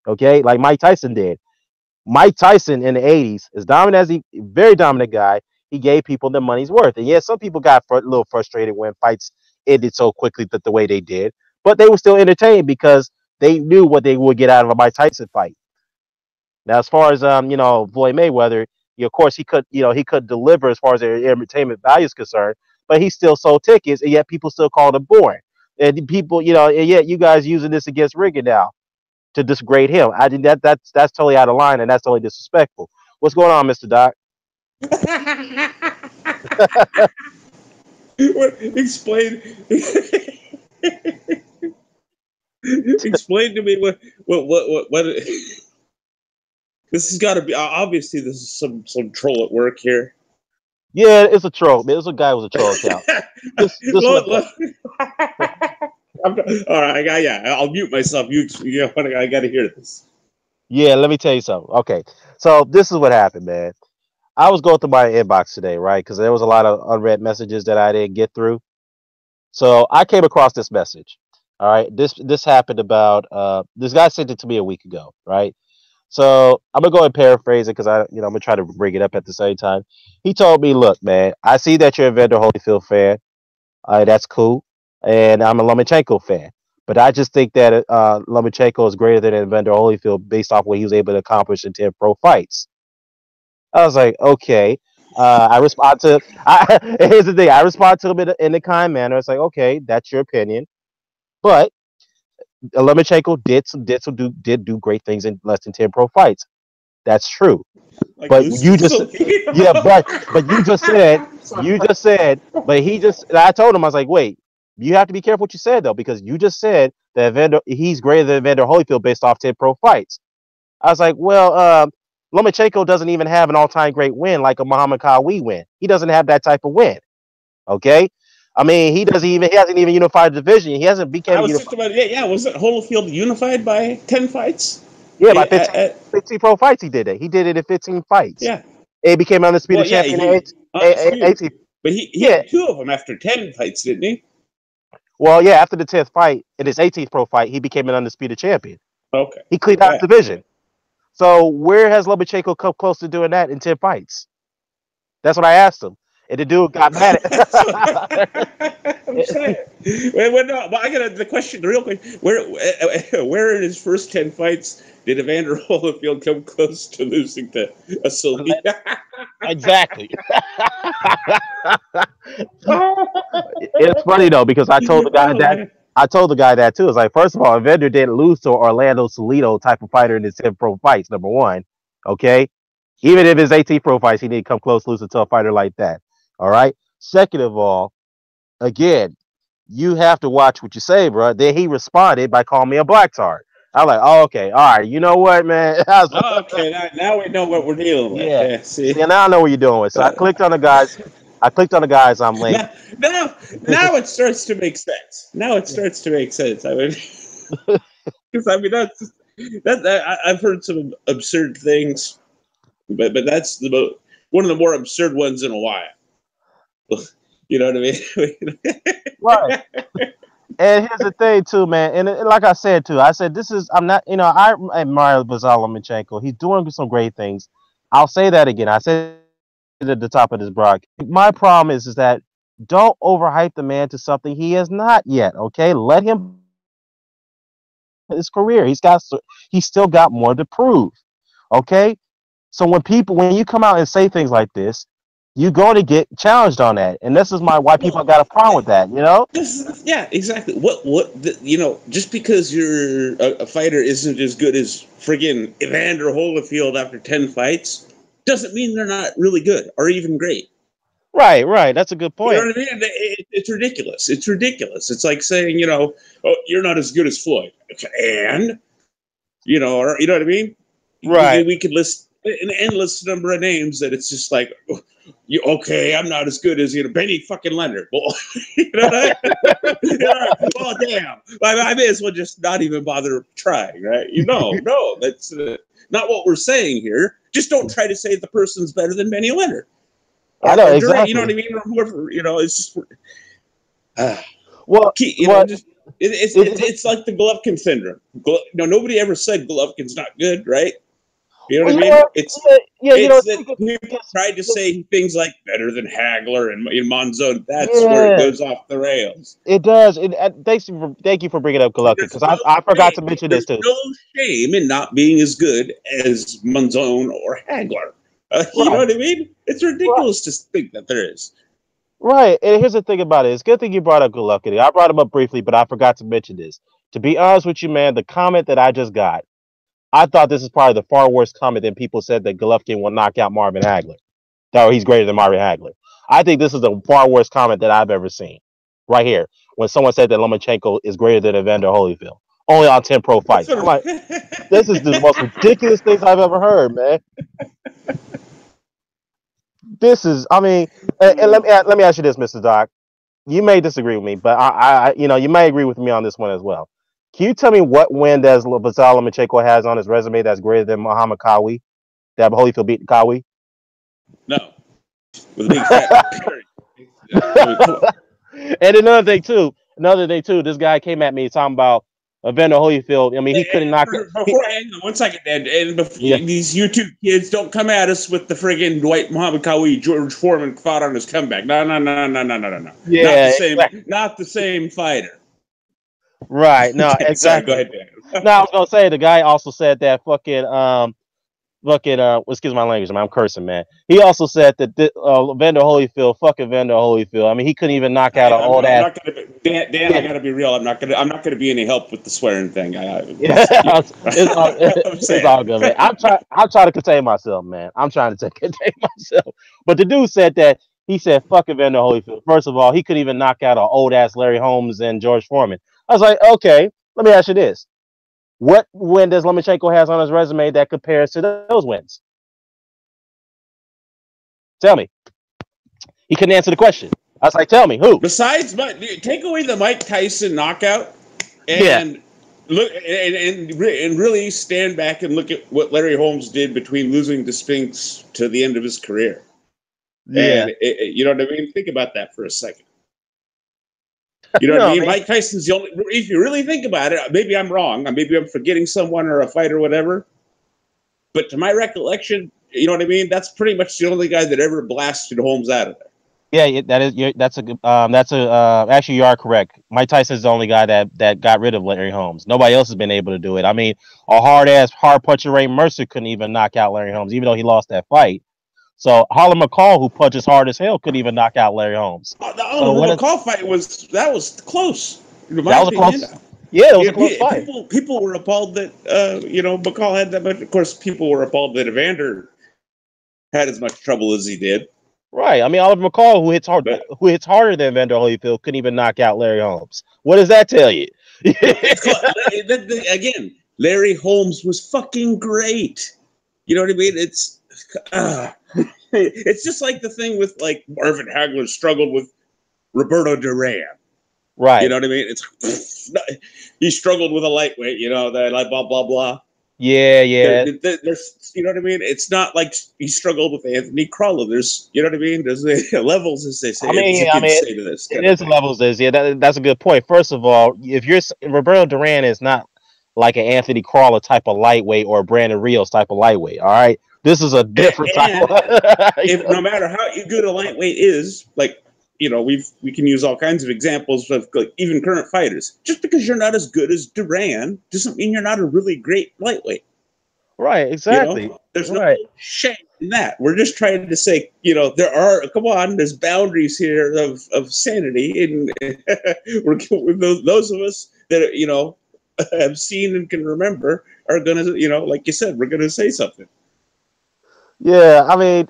Okay, like Mike Tyson did. Mike Tyson in the 80s, as dominant as very dominant guy, he gave people their money's worth. And yeah, some people got a little frustrated when fights ended so quickly that the way they did, but they were still entertained because they knew what they would get out of a Mike Tyson fight. Now, as far as Floyd Mayweather, of course he could deliver as far as their entertainment value is concerned, but he still sold tickets, and yet people still called him boring. And people, and yet you guys using this against Riggin now to disgrade him. I think that's totally out of line and that's totally disrespectful. What's going on, Mr. Doc? Explain. Explain to me what this has got to be. Obviously, this is some troll at work here. Yeah, it's a troll. There's a guy with a troll account. All right, I'll mute myself. I got to hear this. Yeah, let me tell you something. Okay, so this is what happened, man. I was going through my inbox today, right? Because there was a lot of unread messages that I didn't get through. So I came across this message. All right, this happened about this guy sent it to me a week ago, right? So I'm gonna go and paraphrase it because I'm gonna try to bring it up at the same time. He told me, "Look, man, I see that you're a Evander Holyfield fan. That's cool, and I'm a Lomachenko fan. But I just think that Lomachenko is greater than Evander Holyfield based off what he was able to accomplish in 10 pro fights." I was like, okay. I respond to. Here's the thing. I respond to him in a kind manner. It's like, okay, that's your opinion, but Lomachenko did do great things in less than 10 pro fights. That's true. Like But you just yeah, but you just said, but he just. I told him I was like, wait, you have to be careful what you said though, because you just said that he's greater than Evander Holyfield based off 10 pro fights. I was like, well, Lomachenko doesn't even have an all-time great win like a Muhammad Ali win. He doesn't have that type of win. Okay, I mean, he hasn't even unified the division. He hasn't become was unified. just about wasn't Holyfield unified by 10 fights? Yeah, by 15 pro fights he did it. He did it in 15 fights. Yeah. He became undisputed champion. Undisputed. But he yeah. had 2 of them after 10 fights, didn't he? Well, yeah, after the 10th fight, in his 18th pro fight, he became an undisputed champion. Okay. He cleaned out Yeah. his division. So where has Lomachenko come close to doing that in 10 fights? That's what I asked him. And the dude got mad That's what I'm at saying. Wait, no, but I got the question. The real question: where in his first 10 fights did Evander Holyfield come close to losing to a Salim? Exactly. It's funny though because Oh man. I told the guy that too. It's like, first of all, Evander didn't lose to Orlando Salido type of fighter in his 10 pro fights. Number one, okay. Even if his 18 pro fights, he didn't come close losing to a fighter like that. All right. Second of all, again, you have to watch what you say, bro. Then he responded by calling me a black tart. I was like, oh, okay, all right. You know what, man? Oh, okay, now we know what we're dealing with. Yeah. Yeah, See, see. now I know what you're doing with. So I clicked on the guys. I clicked on the guys I'm linked. Now it starts to make sense. Now it starts to make sense. I mean, because I mean I've heard some absurd things, but that's one of the more absurd ones in a while. You know what I mean? Right. And here's the thing too, man. And like I said too, I said this is I'm not, I admire Vasyl Lomachenko. He's doing some great things. I'll say that again. I said it at the top of this broadcast. My problem is that don't overhype the man to something he is not yet. Okay, let him his career. He's still got more to prove. Okay, so when you come out and say things like this, you're going to get challenged on that, and this is why people Well, got a problem with that. yeah, exactly. Just because you're a fighter isn't as good as friggin' Evander Holyfield after 10 fights, doesn't mean they're not really good or even great. Right, right. That's a good You know point. what I mean? It's ridiculous. It's ridiculous. It's like saying, oh, you're not as good as Floyd, and or you know what I mean? Right. We could list an endless number of names that it's just like, okay, I'm not as good as Benny fucking Leonard. Well, you know what I mean? Well, damn, I may as well just not even bother trying, right? No, that's not what we're saying here. Just don't try to say the person's better than Benny Leonard I or, know or Durant. You know what exactly. I mean? Or whoever. It's just. Well, what Just it's it, it's it's like the Golovkin syndrome. Nobody ever said Golovkin's not good, right? You know well, what I mean? yeah, It's that people tried to say things like better than Hagler and Monzon. That's where it yeah, goes off the rails. it does. Thank you for bringing up Golovkin There's because no I forgot shame. to mention this There's too. no shame in not being as good as Monzon or Hagler. You know Right, what I mean? It's right, ridiculous to think that there is. right. And here's the thing about it. It's a good thing you brought up Golovkin. I brought him up briefly, but I forgot to mention this. To be honest with you, man, the comment that I just got, I thought this is probably the far worse comment than people said that Golovkin will knock out Marvin Hagler. That he's greater than Marvin Hagler. I think this is the far worst comment that I've ever seen. Right here, when someone said that Lomachenko is greater than Evander Holyfield, only on 10 pro That's fights. what I'm like, this is the most ridiculous things I've ever heard, man. This is, I mean, and let me ask you this, Mr. Doc. You may disagree with me, but you may agree with me on this one as well. Can you tell me what win does Vasyl Lomachenko has on his resume that's greater than Muhammad Kawi? That Holyfield beat Kawi? no, with a big fat period. I mean, come on. And another thing too, this guy came at me talking about Evander Holyfield. I mean, he couldn't knock it. Before hang on one second, and before, Yeah, these YouTube kids don't come at us with the friggin' Dwight Muhammad Kawi George Foreman fought on his comeback. No, no, no, no, no, no, no, no. Not the yeah, same. exactly. Not the same fighter. Right. No, Sorry, go exactly. ahead, Dan. Now I was gonna say the guy also said that fucking excuse my language, man, I'm cursing, man. He also said that Evander Holyfield, fuck Evander Holyfield. I mean, he couldn't even knock out an old I'm ass. not gonna be, Dan. I Yeah, gotta be real. I'm not gonna be any help with the swearing thing. yeah. I'm It's saying. all good, man. I'm trying to contain myself, man. I'm trying to contain myself. But the dude said that he said fuck Evander Holyfield. First of all, he couldn't even knock out an old ass Larry Holmes and George Foreman. I was like, okay, let me ask you this: what win does Lomachenko has on his resume that compares to those wins? Tell me. He couldn't answer the question. I was like, tell me who? Besides, take away the Mike Tyson knockout Yeah, and look and really stand back and look at what Larry Holmes did between losing to Spinks to the end of his career. yeah. And you know what I mean? Think about that for a second. You know what I No, mean? man. Mike Tyson's the only. If you really think about it, maybe I'm wrong. Maybe I'm forgetting someone or a fight or whatever. But to my recollection, you know what I mean? That's pretty much the only guy that ever blasted Holmes out of there. Yeah, that is. That's a good. Actually, you are correct. Mike Tyson's the only guy that got rid of Larry Holmes. Nobody else has been able to do it. I mean, a hard puncher Ray Mercer couldn't even knock out Larry Holmes, even though he lost that fight. So Harlan McCall, who punches hard as hell, couldn't even knock out Larry Holmes. The So Oliver McCall fight was close, in my that was opinion. a close. Yeah, it was a close fight. People were appalled that McCall had that much. Of course, people were appalled that Evander had as much trouble as he did. Right. I mean, Oliver McCall, who hits harder than Evander Holyfield, couldn't even knock out Larry Holmes. What does that tell you? Again, Larry Holmes was fucking great. You know what I mean? It's just like the thing with like Marvin Hagler struggled with Roberto Duran. Right. You know what I mean? He struggled with a lightweight. You know that like blah blah blah. Yeah. There's, you know what I mean? It's not like he struggled with Anthony Crawler. There's, you know what I mean? There's levels, as they say. Say to this. It is levels. That's a good point. First of all, if Roberto Duran is not like an Anthony Crawler type of lightweight or a Brandon Rios type of lightweight. All right, this is a different type. No matter how good a lightweight is, like, you know, we can use all kinds of examples of like, even current fighters. Just because you're not as good as Duran doesn't mean you're not a really great lightweight. Right, exactly. You know? There's no shame in that. We're just trying to say, you know, there's boundaries here of sanity, and those of us that, you know, have seen and can remember are gonna, you know, like you said, we're gonna say something. Yeah, I mean,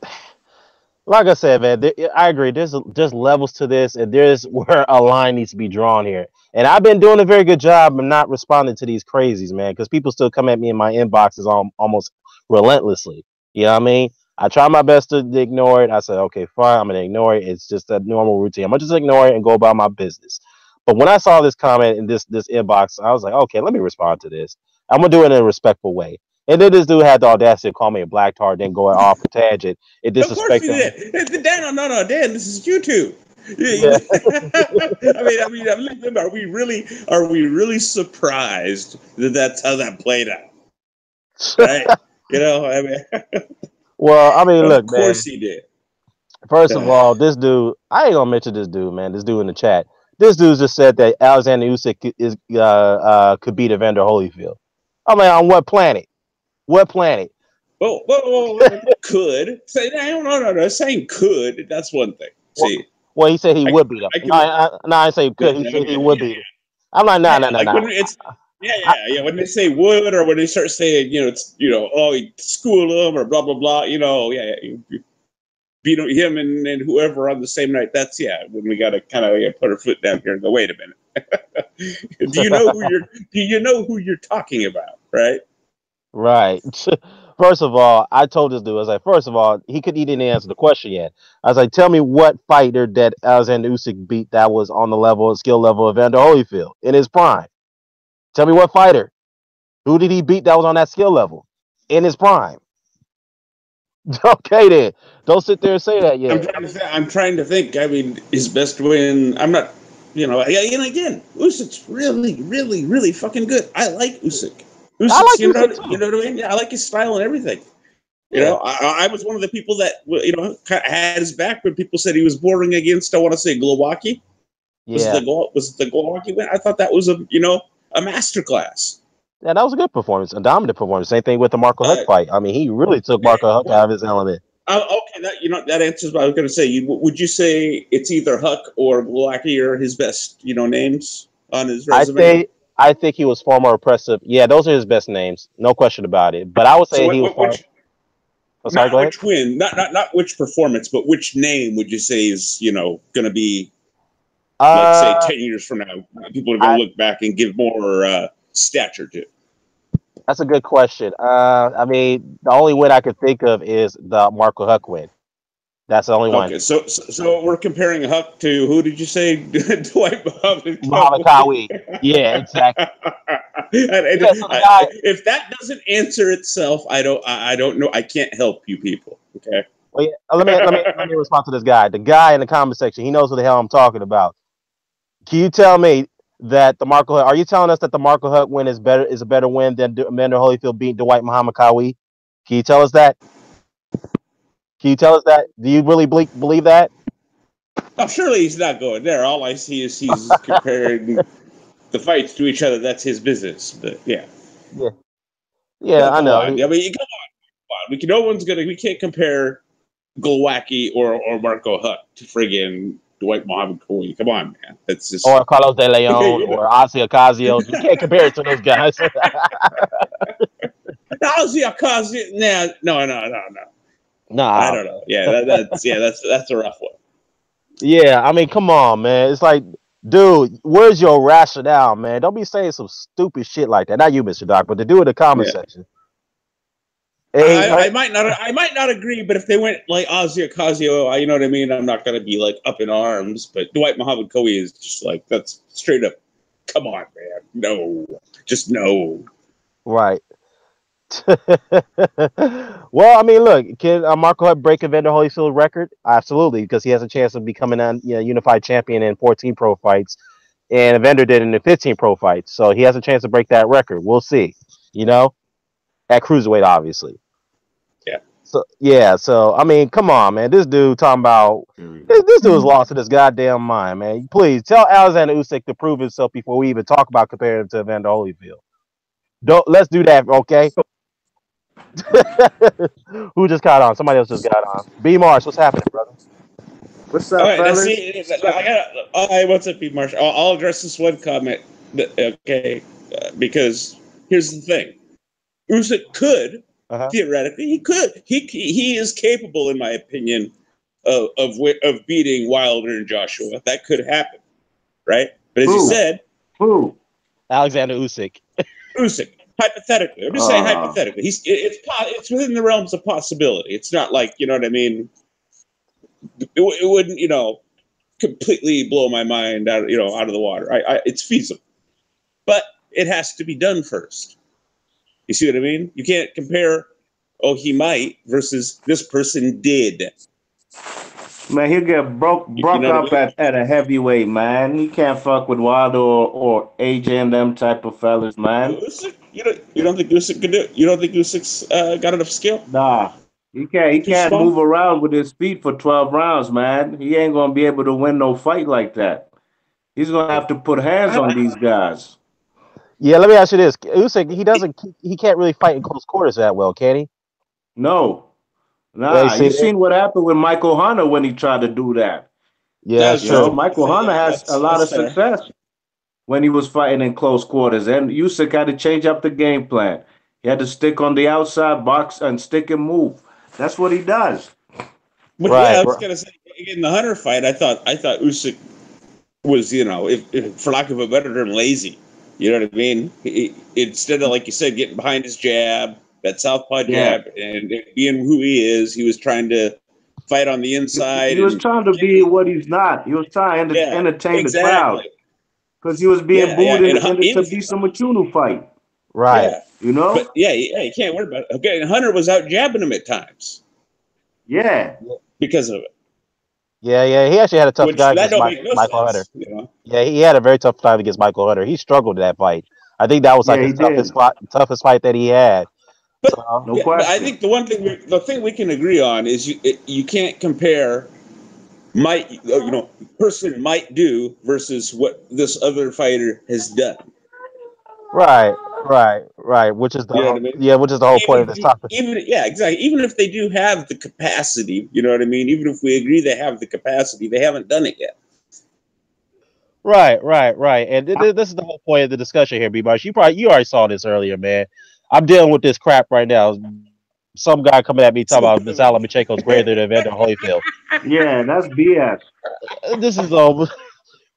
like I said, man, I agree. There's levels to this, and there's where a line needs to be drawn here. And I've been doing a very good job of not responding to these crazies, man, because people still come at me in my inboxes almost relentlessly. You know what I mean? I try my best to ignore it. I said, okay, fine, I'm gonna ignore it. It's just a normal routine. I'm gonna just ignore it and go about my business. But when I saw this comment in this inbox, I was like, okay, let me respond to this. I'm gonna do it in a respectful way. And then this dude had the audacity to call me a black tar, then go off a tangent. It disrespected. Of course he did. Dan, no, Dan, this is YouTube. Yeah. I mean, are we really surprised that that's how that played out? Right? You know, I mean. Well, I mean, look, of course he did. First of all, this dude, I ain't gonna mention this dude, man. This dude in the chat. This dude just said that Alexander Usyk could beat Evander Holyfield. I mean, on what planet? What planet? Well, could say no. Saying could, that's one thing. See, well, he said he would beat him. No, I didn't say could. He said he would beat him. I'm like, no. When they say would, or when they start saying, you know, it's, you know, oh, you school him or blah blah blah, you know, you beat him and whoever on the same night. That's when we got to kind of put our foot down here and go, wait a minute. Do you know who you're talking about, right? Right. First of all, I told this dude, I was like, first of all, he didn't answer the question yet. I was like, tell me what fighter that Alexander Usyk beat that was on the skill level of Evander Holyfield in his prime. Tell me what fighter. Who did he beat that was on that skill level in his prime? Okay, then. Don't sit there and say that yet. I'm trying to think. I mean, his best win. I'm not, you know, and again, Usyk's really, really, really fucking good. I like Usyk. I like you know what I mean? Yeah, I like his style and everything. You know, I was one of the people that, you know, had his back when people said he was boring against, I want to say, Glowacki. Yeah. Was it the Glowacki win? I thought that was a masterclass. Yeah, that was a good performance, a dominant performance. Same thing with the Marco Huck fight. I mean, he really took Marco Huck out of his element. Okay, that answers what I was going to say. Would you say it's either Huck or Glowacki are his best, you know, names on his resume? I think he was far more impressive. Yeah, those are his best names, no question about it. But I would say he was far. Not which win, not which performance, but which name would you say is, you know, going to be, let's say, 10 years from now, people are going to look back and give more stature to? That's a good question. I mean, the only win I could think of is the Marco Huck win. That's the only one. Okay, so we're comparing Huck to, who did you say? Dwight Muhammad Qawi. Yeah, exactly. If that doesn't answer itself, I don't know. I can't help you people. Okay. Well, yeah, let me respond to this guy. The guy in the comment section, he knows what the hell I'm talking about. Can you tell me that the Marco Hunt? Are you telling us that the Marco Hunt win is a better win than Evander Holyfield beating Dwight Muhammad Kawi? Can you tell us that? Can you tell us that? Do you really believe that? Oh, surely he's not going there. All I see is he's comparing the fights to each other. That's his business. But yeah, Yeah, yeah, no, I come know. on. I mean, come on. No one's gonna. We can't compare Glowacki or Marco Hunt to friggin' Dwight Muhammad Kawi. Come on, man. That's just Or Carlos De Leon you know. or Ozzy Ocasio. You can't compare it to those guys. Ozzy Ocasio. Nah, no. I Nah, don't know. man. Yeah, that's a rough one. Yeah, I mean, come on, man. It's like, dude, where's your rationale, man? Don't be saying some stupid shit like that. Not you, Mr. Doc, but to do in the comment Yeah. section. Hey, I might not agree, but if they went like Ozzy Ocasio, you know what I mean. I'm not gonna be like up in arms. But Dwight Muhammad Kawi is just like that's straight up. Come on, man. No, just no. right. Well, I mean, look, can Marco Hunt break Evander Holyfield's record? Absolutely, because he has a chance of becoming a unified champion in 14 pro fights, and Evander did it in 15 pro fights, so he has a chance to break that record. We'll see. You know, at cruiserweight, obviously. Yeah. So yeah, so I mean, come on, man. This dude talking about this dude is lost in his goddamn mind, man. Please tell Alexander Usyk to prove himself before we even talk about comparing him to Evander Holyfield. Don't let's do that, okay? Who just got on? Somebody else just got on. B Mars, what's happening, brother? What's All up, right. Now fellas? see, I got. All right, what's up, Pete Marsh? I'll address this one comment. Okay, because here's the thing: Usyk could Uh-huh. theoretically, he is capable, in my opinion, of beating Wilder and Joshua. That could happen, right? But as you Who? said, Who? Alexander Usyk. Usyk, hypothetically, I'm just saying hypothetically, it's within the realms of possibility. It's not like you know what I mean. It wouldn't completely blow my mind out of the water. It's feasible, but it has to be done first. You see what I mean? You can't compare. Oh, he might versus this person did. Man, he'll get broke You know what I up mean? at a heavyweight, man. He can't fuck with Wilder or AJ and them type of fellas, man. Usyk, you don't think Usyk could do it? You don't think Usyk's got enough skill? Nah. He Too can't small? move around with his feet for 12 rounds, man. He ain't gonna be able to win no fight like that. He's gonna have to put hands on these guys. Yeah, let me ask you this. Usyk, he can't really fight in close quarters that well, can he? No. Yeah, Nah. see You there? seen what happened with Michael Hunter when he tried to do that. Yeah, that's You know, true. Michael Hunter Yeah, has a lot that's of fair. success when he was fighting in close quarters. And Usyk had to change up the game plan. He had to stick on the outside box and stick and move. That's what he does. But yeah, Right, I was gonna say in the Hunter fight, I thought Usyk was if for lack of a better term, lazy. You know what I mean? Instead of like you said, getting behind his jab, that southpaw Yeah. jab, and being who he is, he was trying to fight on the inside He was and trying to be what he's not. He was trying to yeah, entertain the crowd exactly. because he was being Yeah, booed in, and in the even Tabisa Machunu fight. right. yeah, You know? but you can't worry about it. Okay, and Hunter was out jabbing him at times Yeah. because of it, Yeah. He actually had a tough which guy that against don't make no Michael Hunter. sense. Yeah, he had a very tough time against Michael Hunter. He struggled in that fight. I think that was like Yeah, his he did. toughest fight that he had. But So No yeah, but I question. think the thing we can agree on is you can't compare might person might do versus what this other fighter has done. right. You know what I mean? Which is the whole point of this topic. Even yeah, exactly. Even if they do have the capacity, you know what I mean. Even if we agree they have the capacity, they haven't done it yet. Right. And this is the whole point of the discussion here, B-Marsh. You already saw this earlier, man. I'm dealing with this crap right now. Some guy coming at me talking about Vasyl Lomachenko is greater than Evander Holyfield. Yeah, that's BS. This is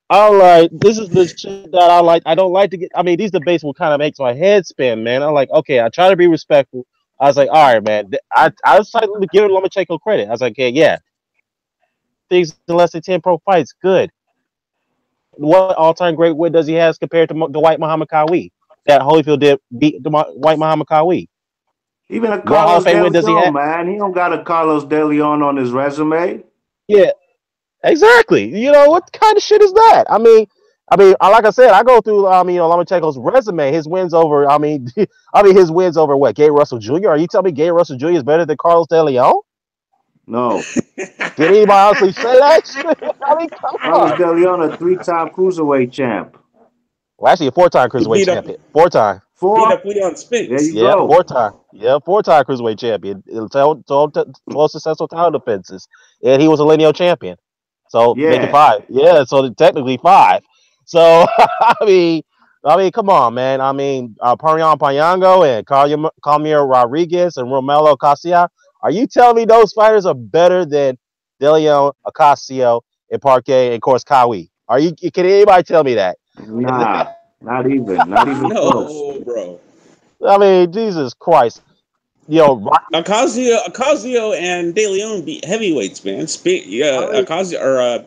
I like this is the shit that I like. I don't like to get. I mean, these debates will kind of make my head spin, man. I'm like, okay, I try to be respectful. I was like, all right, man. I was trying to give Lomachenko credit. I was like, okay, yeah, things in less than 10 pro fights, good. What all-time great win does he have compared to Dwight Muhammad Kawi? That Holyfield did beat Dwight Muhammad Kawi. Even a What Hall of Carlos Fame De win does he have? Leon, man. He don't got a Carlos De Leon on his resume. Yeah, exactly. You know what kind of shit is that? I mean, I mean, like I said, I go through. Lomachenko's resume. His wins over. His wins over what? Gay Russell Jr. Are you telling me Gay Russell Jr. is better than Carlos De Leon? No. Can anybody honestly say that? I mean, come Carlos on. De Leon, a 3-time cruiserweight champ. Well, actually, a 4-time He cruiserweight beat up champion. 4-time. beat 4? up Leon There Spinks. you Yeah, go. 4-time. Yeah, 4-time cruiserweight champion. 12 successful title defenses, and he was a lineal champion. So make it Yeah. 5. Yeah, so technically 5. So come on, man. Parion Payango and Calmier Rodriguez and Romelo Ocasio. Are you telling me those fighters are better than Deleon Ocasio and Parquet and of course Kawi? Can anybody tell me that? Nah. Not even close. No, bro. I mean, Jesus Christ. Ocasio and De Leon beat heavyweights, man. Robbie, Ocasio or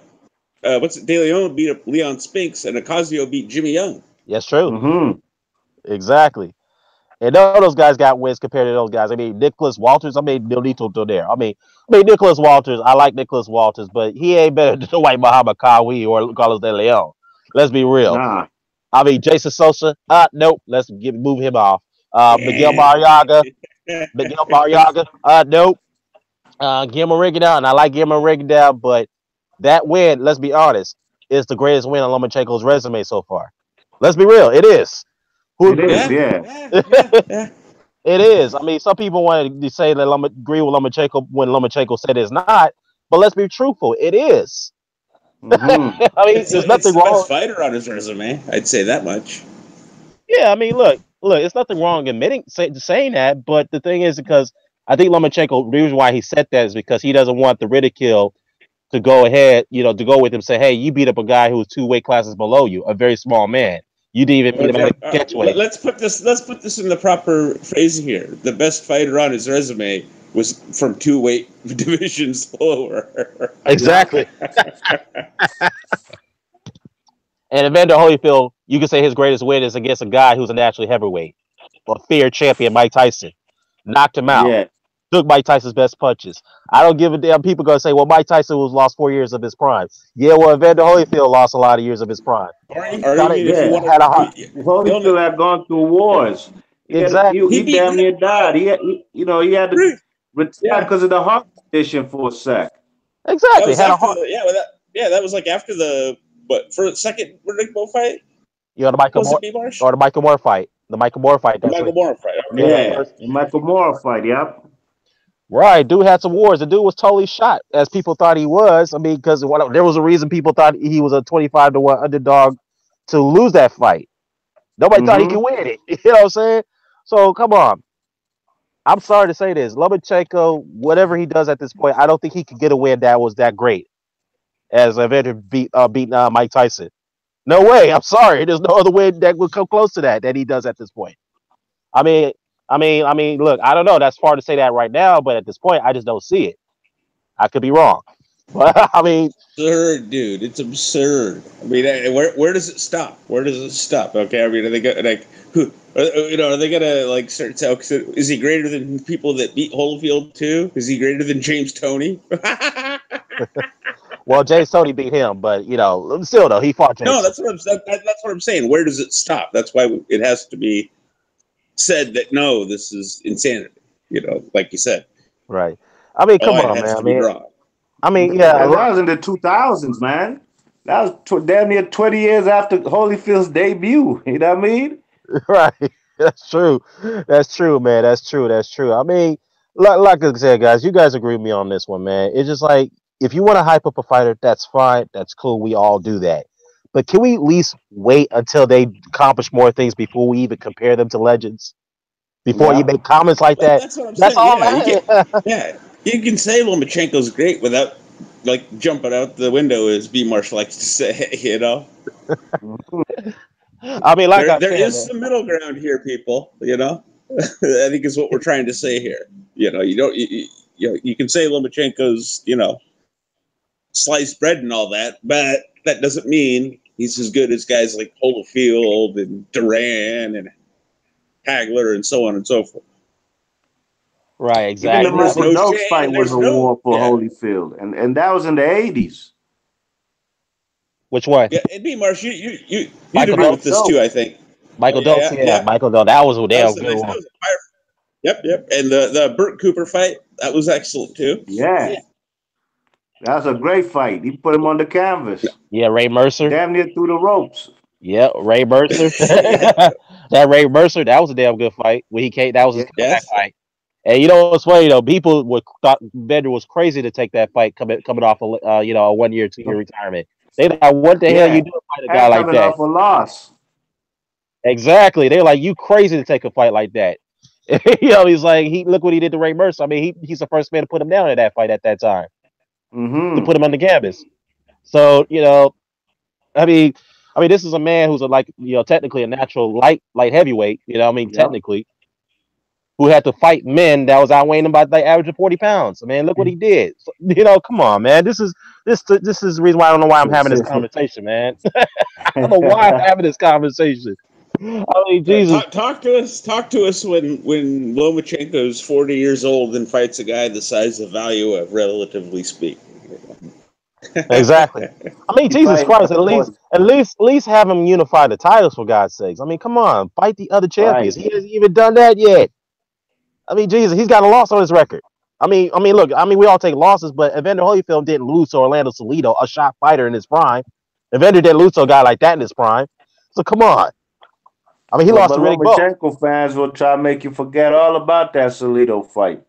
what's it? De Leon beat up Leon Spinks, and Ocasio beat Jimmy Young. that's true. Mm-hmm. Exactly. And none of those guys got wins compared to those guys. I mean, Nicholas Walters. I mean, Nolito Donaire. Nicholas Walters. I like Nicholas Walters, but he ain't better than White Muhammad Kawi or Carlos De Leon. Let's be real. Nah. Jason Sosa. Nope. Let's move him off. Miguel Yeah. Mariaga. Nope. Guillermo Rigondeaux, and I like Guillermo Rigondeaux, but that win, let's be honest, is the greatest win on Lomachenko's resume so far. Let's be real. It is. Who It is, agrees? yeah. It is. I mean, some people want to say that agree with Lomachenko when Lomachenko said it's not, but let's be truthful. It is. Mm-hmm. I mean, It's there's it's nothing the wrong. best fighter on his resume. I'd say that much. Yeah, I mean, look, it's nothing wrong saying that, but the thing is because I think Lomachenko, the reason why he said that is because he doesn't want the ridicule to go ahead, to go with him. Say, hey, you beat up a guy who was 2 weight classes below you, a very small man. You didn't even beat him at a catchweight. Let's put this in the proper phrasing here. The best fighter on his resume was from 2 weight divisions lower. Exactly. And Evander Holyfield, you can say his greatest win is against a guy who's a naturally heavyweight, a feared champion, Mike Tyson. Knocked him out. Yeah. Took Mike Tyson's best punches. I don't give a damn. People gonna say, well, Mike Tyson was lost 4 years of his prime. Yeah, well, Evander Holyfield lost a lot of years of his prime. Or even if you Yeah. want Had a heart. Holyfield had gone through wars. Exactly. He beat damn near died. He had to retire yeah. because of the heart condition for a sec. That Exactly. was Had a after heart. that was like after the for the second Riddick Bowe fight. The Michael Was Moore it B Marsh? or the Michael Moore fight. The Michael Moore fight. The That's Michael what. Moore fight. Yeah, Okay. that Yeah. first. The Michael Moore fight, yep. Right, dude had some wars. The dude was totally shot, as people thought he was. I mean, because there was a reason people thought he was a 25-1 underdog to lose that fight. Nobody thought he Mm-hmm. could win it. You know what I'm saying? So come on. I'm sorry to say this. Lomachenko, whatever he does at this point, I don't think he could get a win that was that great as Evander beating Mike Tyson. No way. I'm sorry. There's no other win that would come close to that he does at this point. I mean, look, I don't know. That's far to say that right now, but at this point, I just don't see it. I could be wrong, but I mean, Absurd, dude. It's absurd. I mean, where does it stop? Where does it stop? Okay, I mean, are they going like who? Are they gonna like start? Is he greater than people that beat Holyfield too? Is he greater than James Toney? well, James Toney beat him, but still though, he fought No, James. that's what I'm saying. Where does it stop? That's why it has to be said that no, this is insanity. Like you said, Right. I mean, a come line on, has man. to be drawn. Yeah, And that was in the 2000s, man. That was damn near 20 years after Holyfield's debut. You know what I mean? right. That's true. That's true, man. That's true. That's true. I mean, like I said, guys, you guys agree with me on this one, man. It's just like if you want to hype up a fighter, that's fine. That's cool. We all do that. But can we at least wait until they accomplish more things before we even compare them to legends? Before you Yeah. make comments like that, That's what I'm that's saying. all. Yeah, you can. Yeah, you can say Lomachenko's great without like jumping out the window, as B Marsh likes to say. I mean, like I There said, is man. some middle ground here, people. I think is what we're trying to say here. You don't. You can say Lomachenko's sliced bread and all that, but that doesn't mean he's as good as guys like Holyfield and Duran and Hagler and so on and so forth. Right, Even the exactly. I There's mean, Michael no Dokes shame. fight was There's a no war for yeah. Holyfield. And that was in the 80s. Which one? Yeah, and B. Marsh, you'd Michael agree with this Dope. too, I think. Michael Yeah, Dulce, yeah, yeah, yeah. Michael Dulce. That was a That damn was a good nice. That one. was a fire. Yep, yep. And the Burt Cooper fight, that was excellent too. Yeah. That was a great fight. He put him on the canvas. Yeah, Ray Mercer. Damn near through the ropes. Yeah, Ray Mercer. Yeah. That Ray Mercer, that was a damn good fight. When he came, that was his Yeah. comeback Yes. fight. And you know what's funny though? People thought Bender was crazy to take that fight coming off a a 1 year, 2 year retirement. They like, what the hell Yeah. you doing fight a guy And like coming that? off a loss. Exactly. They're like, you crazy to take a fight like that. He's like, look what he did to Ray Mercer. I mean, he's the first man to put him down in that fight at that time, to Mm-hmm. put him on the canvas. So, I mean, this is a man who's technically a natural light heavyweight. Yep. Technically, who had to fight men that was outweighing him by like average of 40 pounds. I mean, look what he did. So, come on, man. This is the reason why I don't know why I'm having this conversation, man. I don't know why I'm having this conversation. I mean, Jesus. Talk to us. Talk to us when Lomachenko's 40 years old and fights a guy the size of Value, relatively speaking. Exactly. I mean, He Jesus fighting Christ. at 40. At least have him unify the titles for God's sakes. I mean, come on, fight the other champions. Right. He hasn't even done that yet. I mean, Jesus, he's got a loss on his record. Look, we all take losses, but Evander Holyfield didn't lose to Orlando Salido, a shot fighter in his prime. Evander didn't lose to a guy like that in his prime. So come on. I mean, he lost But to Riddick Bowe. Lomachenko fans will try to make you forget all about that Salido fight.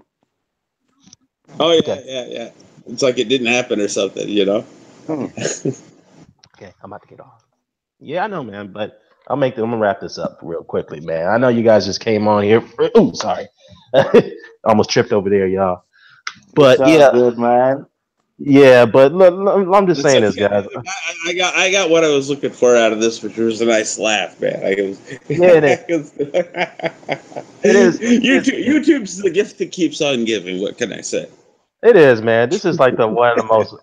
Oh yeah, Okay. yeah. It's like it didn't happen or something, Hmm. Okay, I'm about to get off. Yeah, I know, man, but I'm gonna wrap this up real quickly, man. I know you guys just came on here. Ooh, sorry. Almost tripped over there, y'all. It's But all good, man. but look, I'm just saying this, guys. I got what I was looking for out of this, which was a nice laugh, man. Yeah, it is. It is. YouTube's the gift that keeps on giving. What can I say? It is, man. This is like one of the most.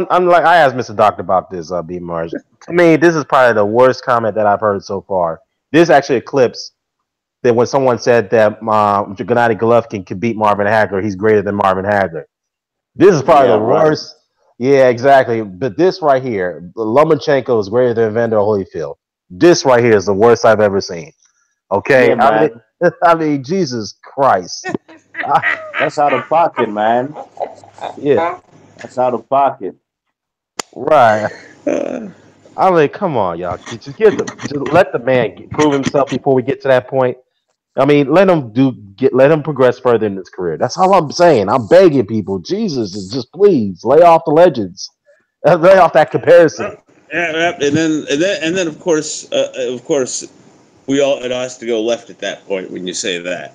I'm like, I asked Mr. Doctor about this, B. Mars. To me, this is probably the worst comment that I've heard so far. This actually eclipsed that when someone said that Gennady Golovkin can beat Marvin Hagler, he's greater than Marvin Hagler. This is probably the worst. Yeah, exactly. But this right here, Lomachenko is greater than Evander Holyfield. This right here is the worst I've ever seen. Okay, Yeah, I mean, Jesus Christ. that's out of pocket, man. Yeah, That's out of pocket. right. I mean, come on, y'all. Just let the man prove himself before we get to that point. I mean, let him progress further in his career. That's all I'm saying. I'm begging people. Jesus, just please lay off the legends, lay off that comparison. Yeah, and then of course, it has to go left at that point when you say that.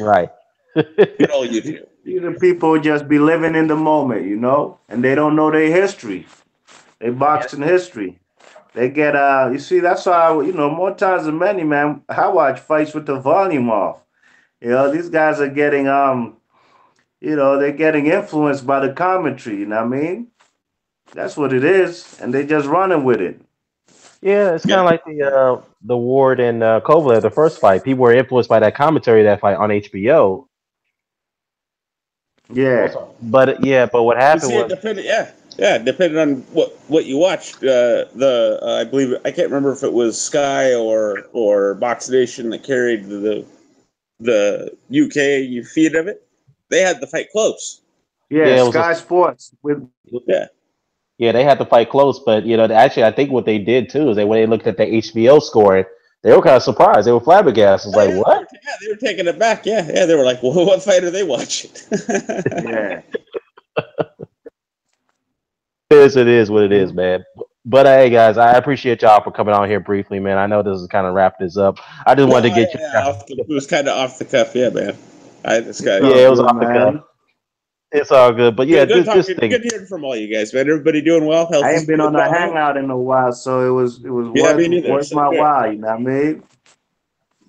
Right. Good old YouTube. These are people who just be living in the moment, and they don't know their history, their boxing history. They get you see, that's why more times than many, man. I watch fights with the volume off. These guys are getting they're getting influenced by the commentary. You know what I mean? That's what it is, and they just running with it. Yeah, it's kind of like the Ward and Kovalev, the first fight. People were influenced by that commentary of that fight on HBO. Yeah. But what happened was depending on what you watched. I believe, I can't remember if it was Sky or Box Nation that carried the UK feed of it. They had the fight close. Yeah, Sky Sports with Yeah, they had to fight close, but actually, I think what they did too is when they looked at the HBO scoring, they were kind of surprised. They were flabbergasted. Like, what? Yeah, they were taking it back. Yeah, they were like, well, what fight are they watching? Yeah. It is what it is, man. But hey, guys, I appreciate y'all for coming on here briefly, man. I know this is kind of wrap this up. I just wanted to get you. It was kind of off the cuff, yeah, man. It was off the cuff. It's all good, but yeah, good hearing from all you guys, man. Everybody doing well? I ain't been on a hangout in a while, so it was worth my while. You know what I mean?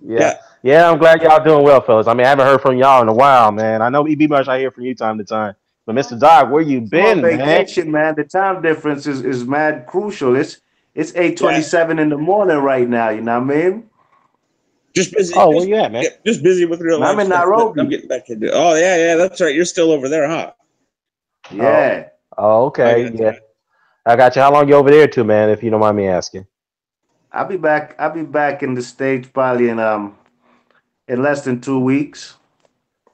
Yeah. I'm glad y'all doing well, fellas. I mean, I haven't heard from y'all in a while, man. I know EB Much I hear from you time to time, but Mr. Dog, where you been, on vacation, man? The time difference is mad crucial. It's 8:27 in the morning right now. You know what I mean? Just busy. Oh, where you at, man? Just busy with real life. I'm in Nairobi. I'm getting back into it. Oh, yeah, that's right. You're still over there, huh? Yeah. Oh, okay. Yeah. I got you. How long you over there too, man? If you don't mind me asking. I'll be back. I'll be back in the States probably in less than 2 weeks.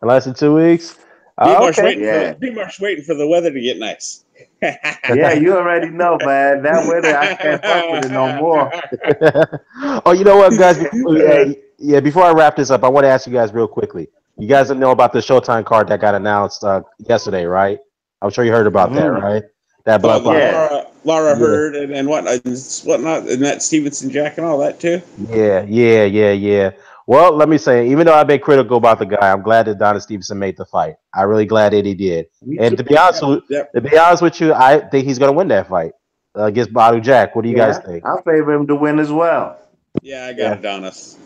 In less than 2 weeks. Okay. Yeah. B-Mark's waiting for the weather to get nice. Yeah, you already know, man. That weather, I can't fuck with it no more. Oh, you know what, guys? Yeah, before I wrap this up, I want to ask you guys real quickly. You guys know about the Showtime card that got announced yesterday, right? I'm sure you heard about that, Hmm. right? That Oh, blood. Yeah. Laura Yeah. Heard and whatnot, and that Stevenson Jack and all that too. Yeah. Well, let me say, even though I've been critical about the guy, I'm glad that Donna Stevenson made the fight. I'm really glad that he did. Me And too. Yep. to be honest with you, I think he's going to win that fight against Badu Jack. What do you guys Yeah. think? I favor him to win as well. Yeah, I got Yeah. Adonis.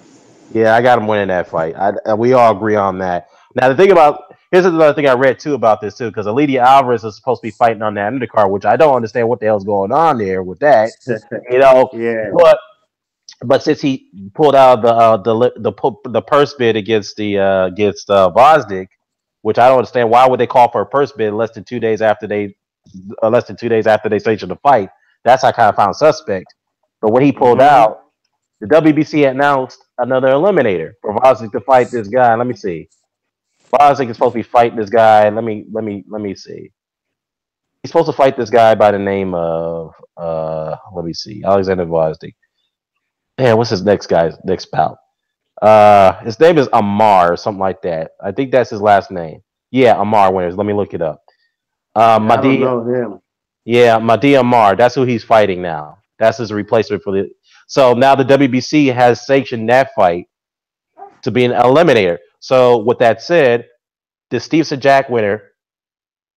Yeah, I got him winning that fight. We all agree on that. Now, the thing about here's another thing I read too about this too, because Alidia Alvarez is supposed to be fighting on that undercard, which I don't understand what the hell's going on there with that. You know, Yeah. but since he pulled out the purse bid against Vosdick, which I don't understand, why would they call for a purse bid less than 2 days after they sanctioned the fight? That's I kind of found suspect. But when he pulled Hmm. out, the WBC announced another eliminator for Vosdick to fight this guy. Let me see. Vosdick is supposed to be fighting this guy. Let me see. He's supposed to fight this guy by the name of let me see, Alexander Vosdick. Man, what's his next bout? His name is Amar or something like that. I think that's his last name. Yeah, Amar Winters. Let me look it up. I don't Mahdi, know him. yeah, Mahdi Amar. That's who he's fighting now. That's his replacement for the. So now the WBC has sanctioned that fight to be an eliminator. So with that said, the Stevenson Jack winner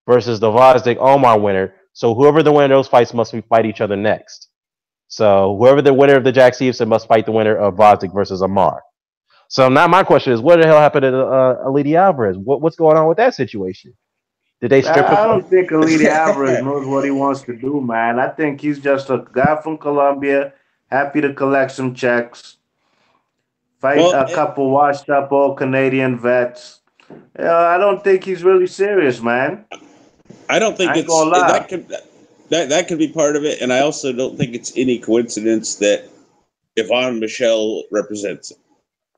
versus the Vosdick Omar winner. So whoever the winner of those fights must fight each other next. So whoever the winner of the Jack Stevenson must fight the winner of Vosdick versus Amar. So now my question is, what the hell happened to Alidi Alvarez? What's going on with that situation? Did they strip I him? don't think Elite Alvarez knows what he wants to do, man. I think he's just a guy from Colombia, happy to collect some checks, fight Well, a couple washed up old Canadian vets. I don't think he's really serious, man. I don't think I ain't it's gonna lie. that could be part of it, and I also don't think it's any coincidence that Yvonne Michelle represents it.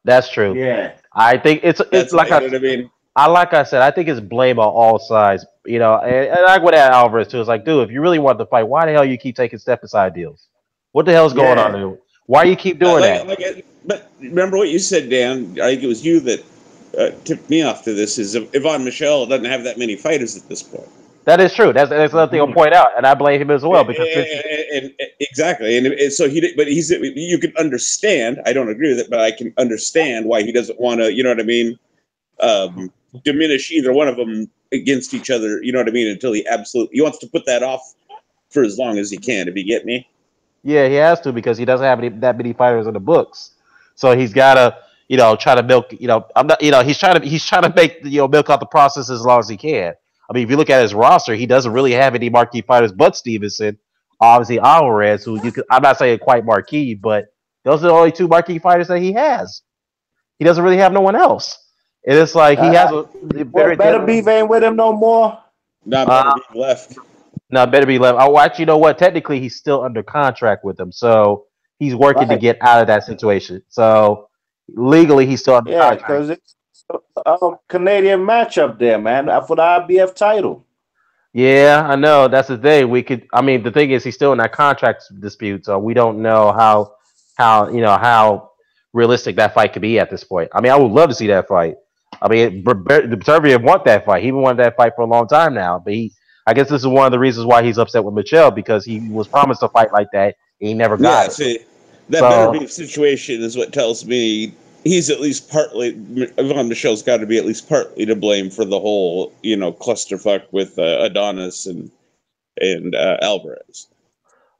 That's true. Yeah. I think it's That's like you know what I mean. like I said, I think it's blame on all sides. You know, and I would add Alvarez too. It's like, dude, if you really want to fight, why the hell you keep taking step aside deals? What the hell's going on Yeah. there? Why you keep doing that? But remember what you said, Dan. I think it was you that tipped me off to this. Is Yvonne Michelle doesn't have that many fighters at this point. That is true. That's another thing I'll Mhm. point out, and I blame him as well because Exactly, and so but he's. You can understand. I don't agree with it, but I can understand why he doesn't want to. You know what I mean? Diminish either one of them against each other. You know what I mean? Until he wants to put that off for as long as he can. If you get me. yeah, he has to because he doesn't have that many fighters in the books. So he's got to, try to milk. I'm not. He's trying to make milk out the process as long as he can. I mean, if you look at his roster, he doesn't really have any marquee fighters but Stevenson, obviously Alvarez, who I'm not saying quite marquee, but those are the only two marquee fighters that he has. He doesn't really have no one else. And it's like he has a What very better beef ain't with him no more? Not better be left. no, better be left. Oh, actually, you know what? Technically, he's still under contract with them, so he's working to Right. get out of that situation. So legally, he's still under Yeah, contract. because it's a Canadian matchup there, man, for the IBF title. Yeah, I know. That's the thing. We could. I mean, the thing is, he's still in that contract dispute, so we don't know how realistic that fight could be at this point. I mean, I would love to see that fight. I mean, Beterbiev want that fight. He wanted that fight for a long time now, but I guess this is one of the reasons why he's upset with Michelle because he was promised a fight like that and he never got Yeah, it. see, that So better beef situation is what tells me he's at least partly. Yvonne Michelle's got to be at least partly to blame for the whole, clusterfuck with Adonis and Alvarez.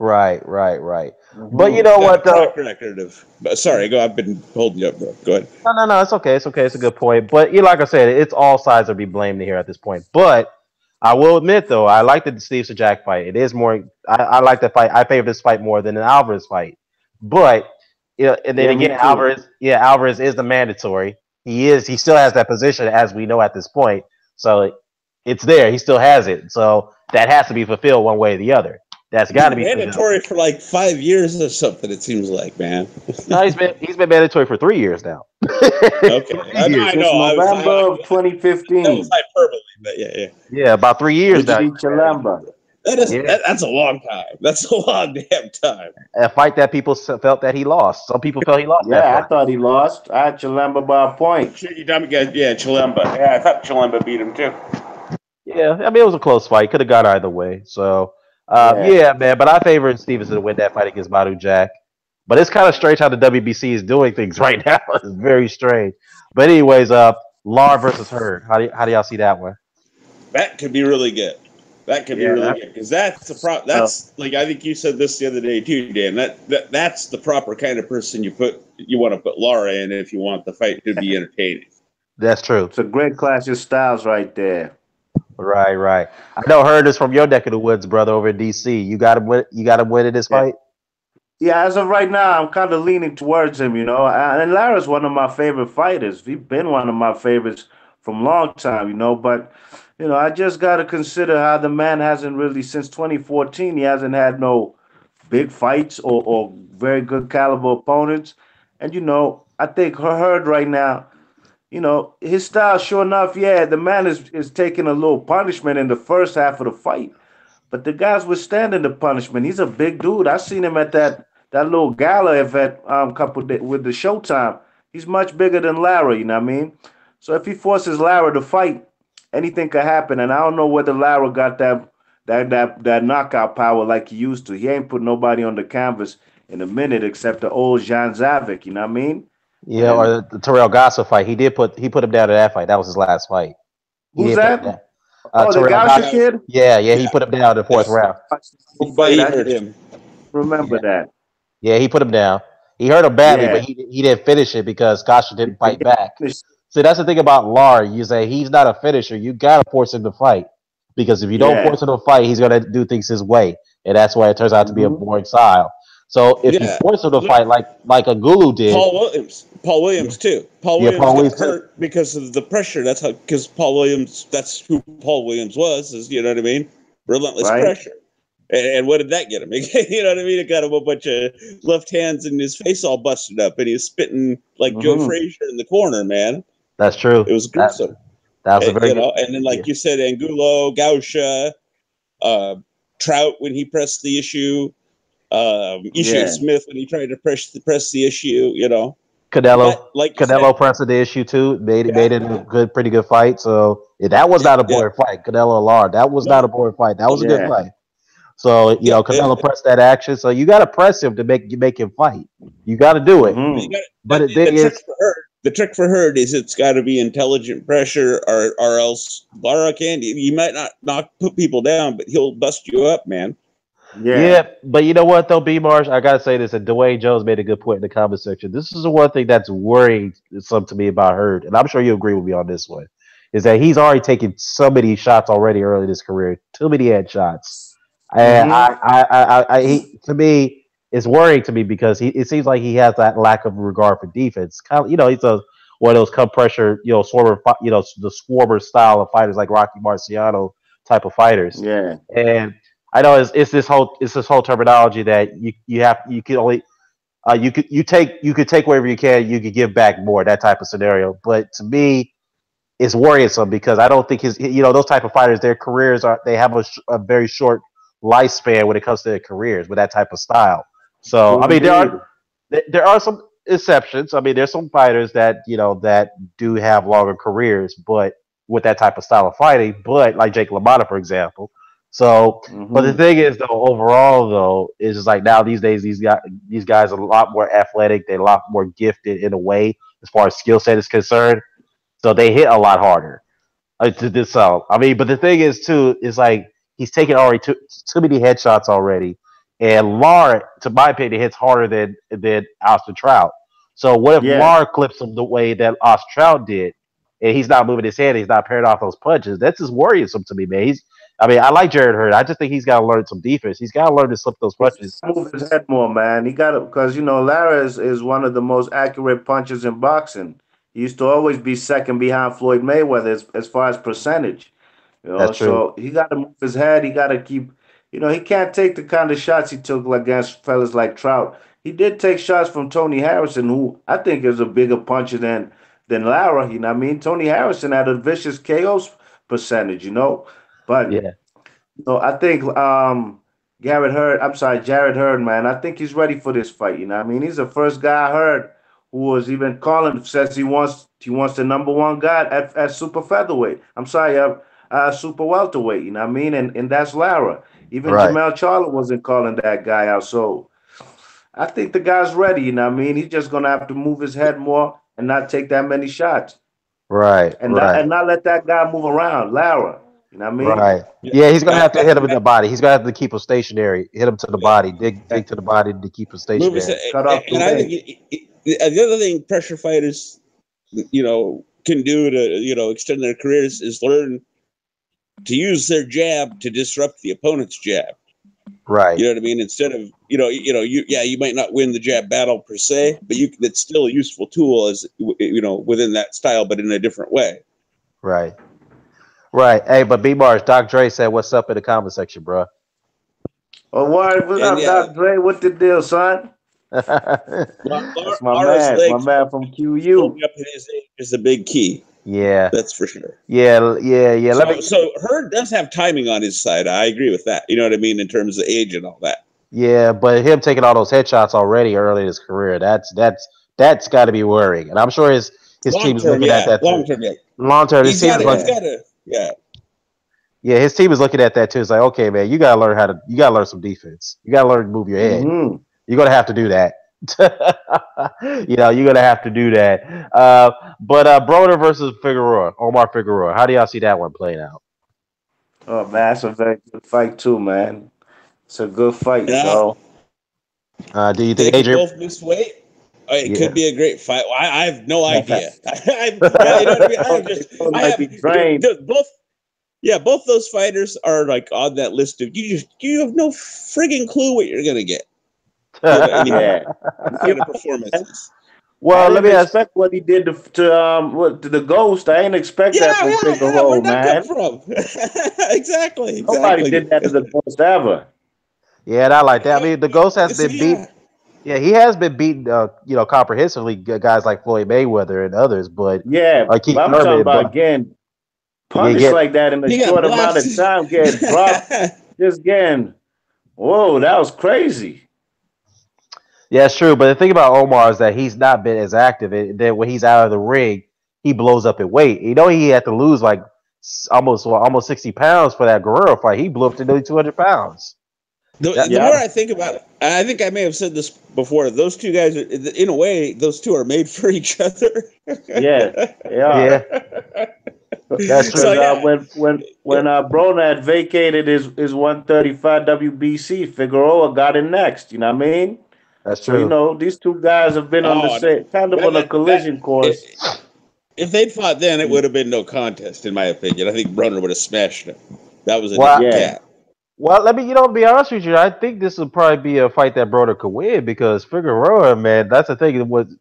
right. But you Mhm. know Got a what though? track record of. Sorry, go. I've been holding you up, bro. Go ahead. No. It's okay. It's okay. It's a good point. But like I said, it's all sides are be blamed here at this point. But I will admit though, I like the Steve Jack fight. It is more. I like the fight. I favor this fight more than the Alvarez fight. But and then Yeah, again, me too. Alvarez is the mandatory. He is. He still has that position as we know at this point. So it's there. He still has it. So that has to be fulfilled one way or the other. That's He's got to been be for him. mandatory for like 5 years or something. It seems like, man. No, he's been mandatory for 3 years now. Okay, 3 years. I know. Since November of That was 2015. hyperbole, but yeah. Yeah, about 3 years now. Richie Chilemba. Yeah, That's a long time. That's a long damn time. a fight that people felt that he lost. Some people felt he lost that Yeah, I fight. thought he lost. I had Chilemba by a point. You dumb guy, yeah, Chilemba. Yeah, I thought Chilemba beat him too. Yeah, I mean it was a close fight. Could have gone either way. So, Yeah. yeah, man. But I favor Stevenson to win that fight against Madu Jack. But it's kind of strange how the WBC is doing things right now. It's very strange. But anyways, Lar versus Hurd. How do y'all see that one? That could be really good. That could be Yeah, really good because that's the That's like I think you said this the other day too, Dan. That's the proper kind of person you want to put Laura in if you want the fight to be entertaining. That's true. it's a great clash of styles right there. Right, right. I know Hurd is from your neck of the woods, brother, over in DC. You got him win. You got him winning this Yeah. fight. Yeah, as of right now, I'm kind of leaning towards him, you know. And Lara's one of my favorite fighters. He's been one of my favorites from long time, you know. But, you know, I just got to consider how the man hasn't really, since 2014, he hasn't had no big fights or very good caliber opponents. And, you know, I think Hurd right now, you know, his style, sure enough, yeah, the man is taking a little punishment in the first half of the fight. But the guy's withstanding the punishment. He's a big dude. I seen him at that little gala event with the Showtime. He's much bigger than Lara, you know what I mean? So if he forces Lara to fight, anything could happen. And I don't know whether Lara got that knockout power like he used to. He ain't put nobody on the canvas in a minute except the old Jan Zavik, you know what I mean? Yeah, And or the Terrell Gossett fight. He put him down to that fight. That was his last fight. He who's did put him that? down. Oh, the Terrell Gausha Gossett. kid? Yeah, he Yeah, put him down in the fourth yeah. round. Fight. He I hurt just him. remember Yeah, that. yeah, he put him down. He hurt him badly, but Yeah. he didn't finish it because Gossett didn't He fight back. finished. See, that's the thing about Lar. You say he's not a finisher. You gotta force him to fight because if you don't Yeah. force him to fight, he's gonna do things his way, and that's why it turns out to be a Hmm. boring style. So if you Yeah. force him to Look, fight like a Gulu did, Paul Williams too. Paul yeah, Williams Paul got Williams too. hurt because of the pressure. Because Paul Williams. That's who Paul Williams was. Is you know what I mean? Relentless Right? pressure. And what did that get him? You know what I mean? It got him a bunch of left hands and his face all busted up, and he was spitting like Joe Hmm. Frazier in the corner. Man, That's true. it was gruesome. That was a very You good. know, and then Yeah, like you said, Angulo, Gausha, uh, Trout when he pressed the issue, Ishe Yeah. Smith when he tried to press the issue. You know, but Canelo. like you said, Canelo pressed the issue too. yeah, Made it a pretty good fight. So yeah, that was not a yeah, boring fight. Canelo Lar. That was not a no, boring fight. That was a good Yeah. fight. So yeah. Canelo pressed that action. So you got to press him to make him fight. You got to do it. You Hmm. got But the the thing trick is, for her. The trick for her is it's got to be intelligent pressure, or else Lara can. He might not put people down, but he'll bust you up, man. Yeah. yeah. But you know what though, B Marsh, I gotta say this. And Dwayne Jones made a good point in the comment section. This is the one thing that's worrying some to me about Hurd, and I'm sure you agree with me on this one. Is that he's already taken so many shots already early in his career, too many headshots. And Hmm. to me, it's worrying to me because it seems like he has that lack of regard for defense. Kind of, he's one of those come pressure, the swarmer style of fighters like Rocky Marciano type of fighters. Yeah. And I know it's this whole terminology that you can only you could take wherever you can, you could give back more, that type of scenario. But to me, it's worrisome because I don't think those type of fighters, their careers they have a very short lifespan when it comes to their careers with that type of style. So I mean Indeed. there are some exceptions. I mean there's some fighters that do have longer careers, but with that type of style of fighting. But like Jake LaMotta, for example. So, but the Hmm. thing is, though, overall, though, is just like now these days, these guys are a lot more athletic. They're a lot more gifted in a way as far as skill set is concerned. So they hit a lot harder to this. So I mean, but the thing is too is like he's taken already too many headshots already, and Lar, to my opinion, hits harder than Austin Trout. So what if Yeah. Lar clips him the way that Austin Trout did, and he's not moving his head, he's not pairing off those punches? That's just worrisome to me, man. I mean, I like Jared Hurd. I just think he's got to learn some defense. He's got to learn to slip those He's punches. gotta move his head more, man. He got to, because, you know, Lara is one of the most accurate punchers in boxing. He used to always be second behind Floyd Mayweather as far as percentage. You know, That's true. so he got to move his head. He got to you know, he can't take the kind of shots he took against fellas like Trout. He did take shots from Tony Harrison, who I think is a bigger puncher than Lara. You know what I mean? Tony Harrison had a vicious KO percentage, you know. But Yeah. no, I think Jared Hurd, man. I think he's ready for this fight. You know what I mean? He's the first guy I heard who was even calling, says he wants the number one guy at super featherweight. I'm sorry, super welterweight, you know what I mean? And that's Lara. Even Right. Jamel Charlo wasn't calling that guy out. So I think the guy's ready, you know what I mean? He's just gonna have to move his head more and not take that many shots. Right. And not Right. and not let that guy move around, Lara. You know what I mean? Right. Yeah. Yeah, he's gonna have to hit him in I, the body. He's gonna have to keep him stationary. Hit him to the body. Dig to the body to keep him move his, stationary. Cut off the and I think wing. the other thing pressure fighters, can do to extend their careers is learn to use their jab to disrupt the opponent's jab. Right. You know what I mean? Instead of you might not win the jab battle per se, but it's still a useful tool as within that style, but in a different way. Right. Right. Hey, but B Mars, Doc Dre said, "What's up?" in the comment section, bro. Oh, what And up, yeah, Dr. Dre? What the deal, son? That's my Lara's man. My legs man from holding QU. up at his age is a big key. Yeah. That's for sure. Yeah. Yeah. Yeah. Let me. So Hurd does have timing on his side. I agree with that. You know what I mean in terms of age and all that. Yeah, but him taking all those headshots already early in his career, that's got to be worrying. And I'm sure his team Long is term, looking at yeah. that Long too. term, yeah. Long term, his team is He's looking. Yeah. got to, yeah. Yeah, his team is looking at that too. It's like, okay, man, you gotta learn some defense. You gotta learn to move your head. Mm-hmm. You're gonna have to do that. You're gonna have to do that. But Broner versus Figueroa, Omar Figueroa. How do y'all see that one playing out? Oh, man, that's a very good fight, too, man. It's a good fight, you Yeah. know. Do you They think could Adrian? both miss weight. It Yeah. could be a great fight. Well, I have no idea. Yeah, you know what I mean. I have They both might be drained. both. Yeah, both those fighters are like on that list of you have no frigging clue what you're gonna get. Anymore. Yeah. These kind of performances. I Well, let didn't me ask. expect what he did to the Ghost. I didn't expect that from Yeah. Figueroa, Where'd that come man. from? Exactly. Nobody did that to the Ghost ever. Yeah, not like that. I mean, the Ghost has So been beat. yeah, Yeah, he has been beaten, comprehensively. Guys like Floyd Mayweather and others, but Yeah, Keith but I'm talking Thurman. about But getting yeah, punished get like that in a he got short amount of blasted. time, getting dropped, just getting, whoa, that was crazy. yeah, it's true. But the thing about Omar is that he's not been as active. And then when he's out of the ring, he blows up in weight. He had to lose like almost 60 pounds for that Guerrero fight. He blew up to nearly 200 pounds. The Yeah, more I think about it, I think I may have said this before. Those two guys, in a way, those two are made for each other. yeah, they are. Yeah, that's Because So true. yeah, when Broner had vacated his 135 WBC, Figueroa got in next. You know what I mean? That's So you true. know these two guys have been on the oh, same kind of on a collision course. if they'd fought then, it would have been no contest, in my opinion. I think Broner would have smashed him. That was a Well, different Yeah, cat. well, let me be honest with you. I think this will probably be a fight that Broder could win because Figueroa, man, that's the thing.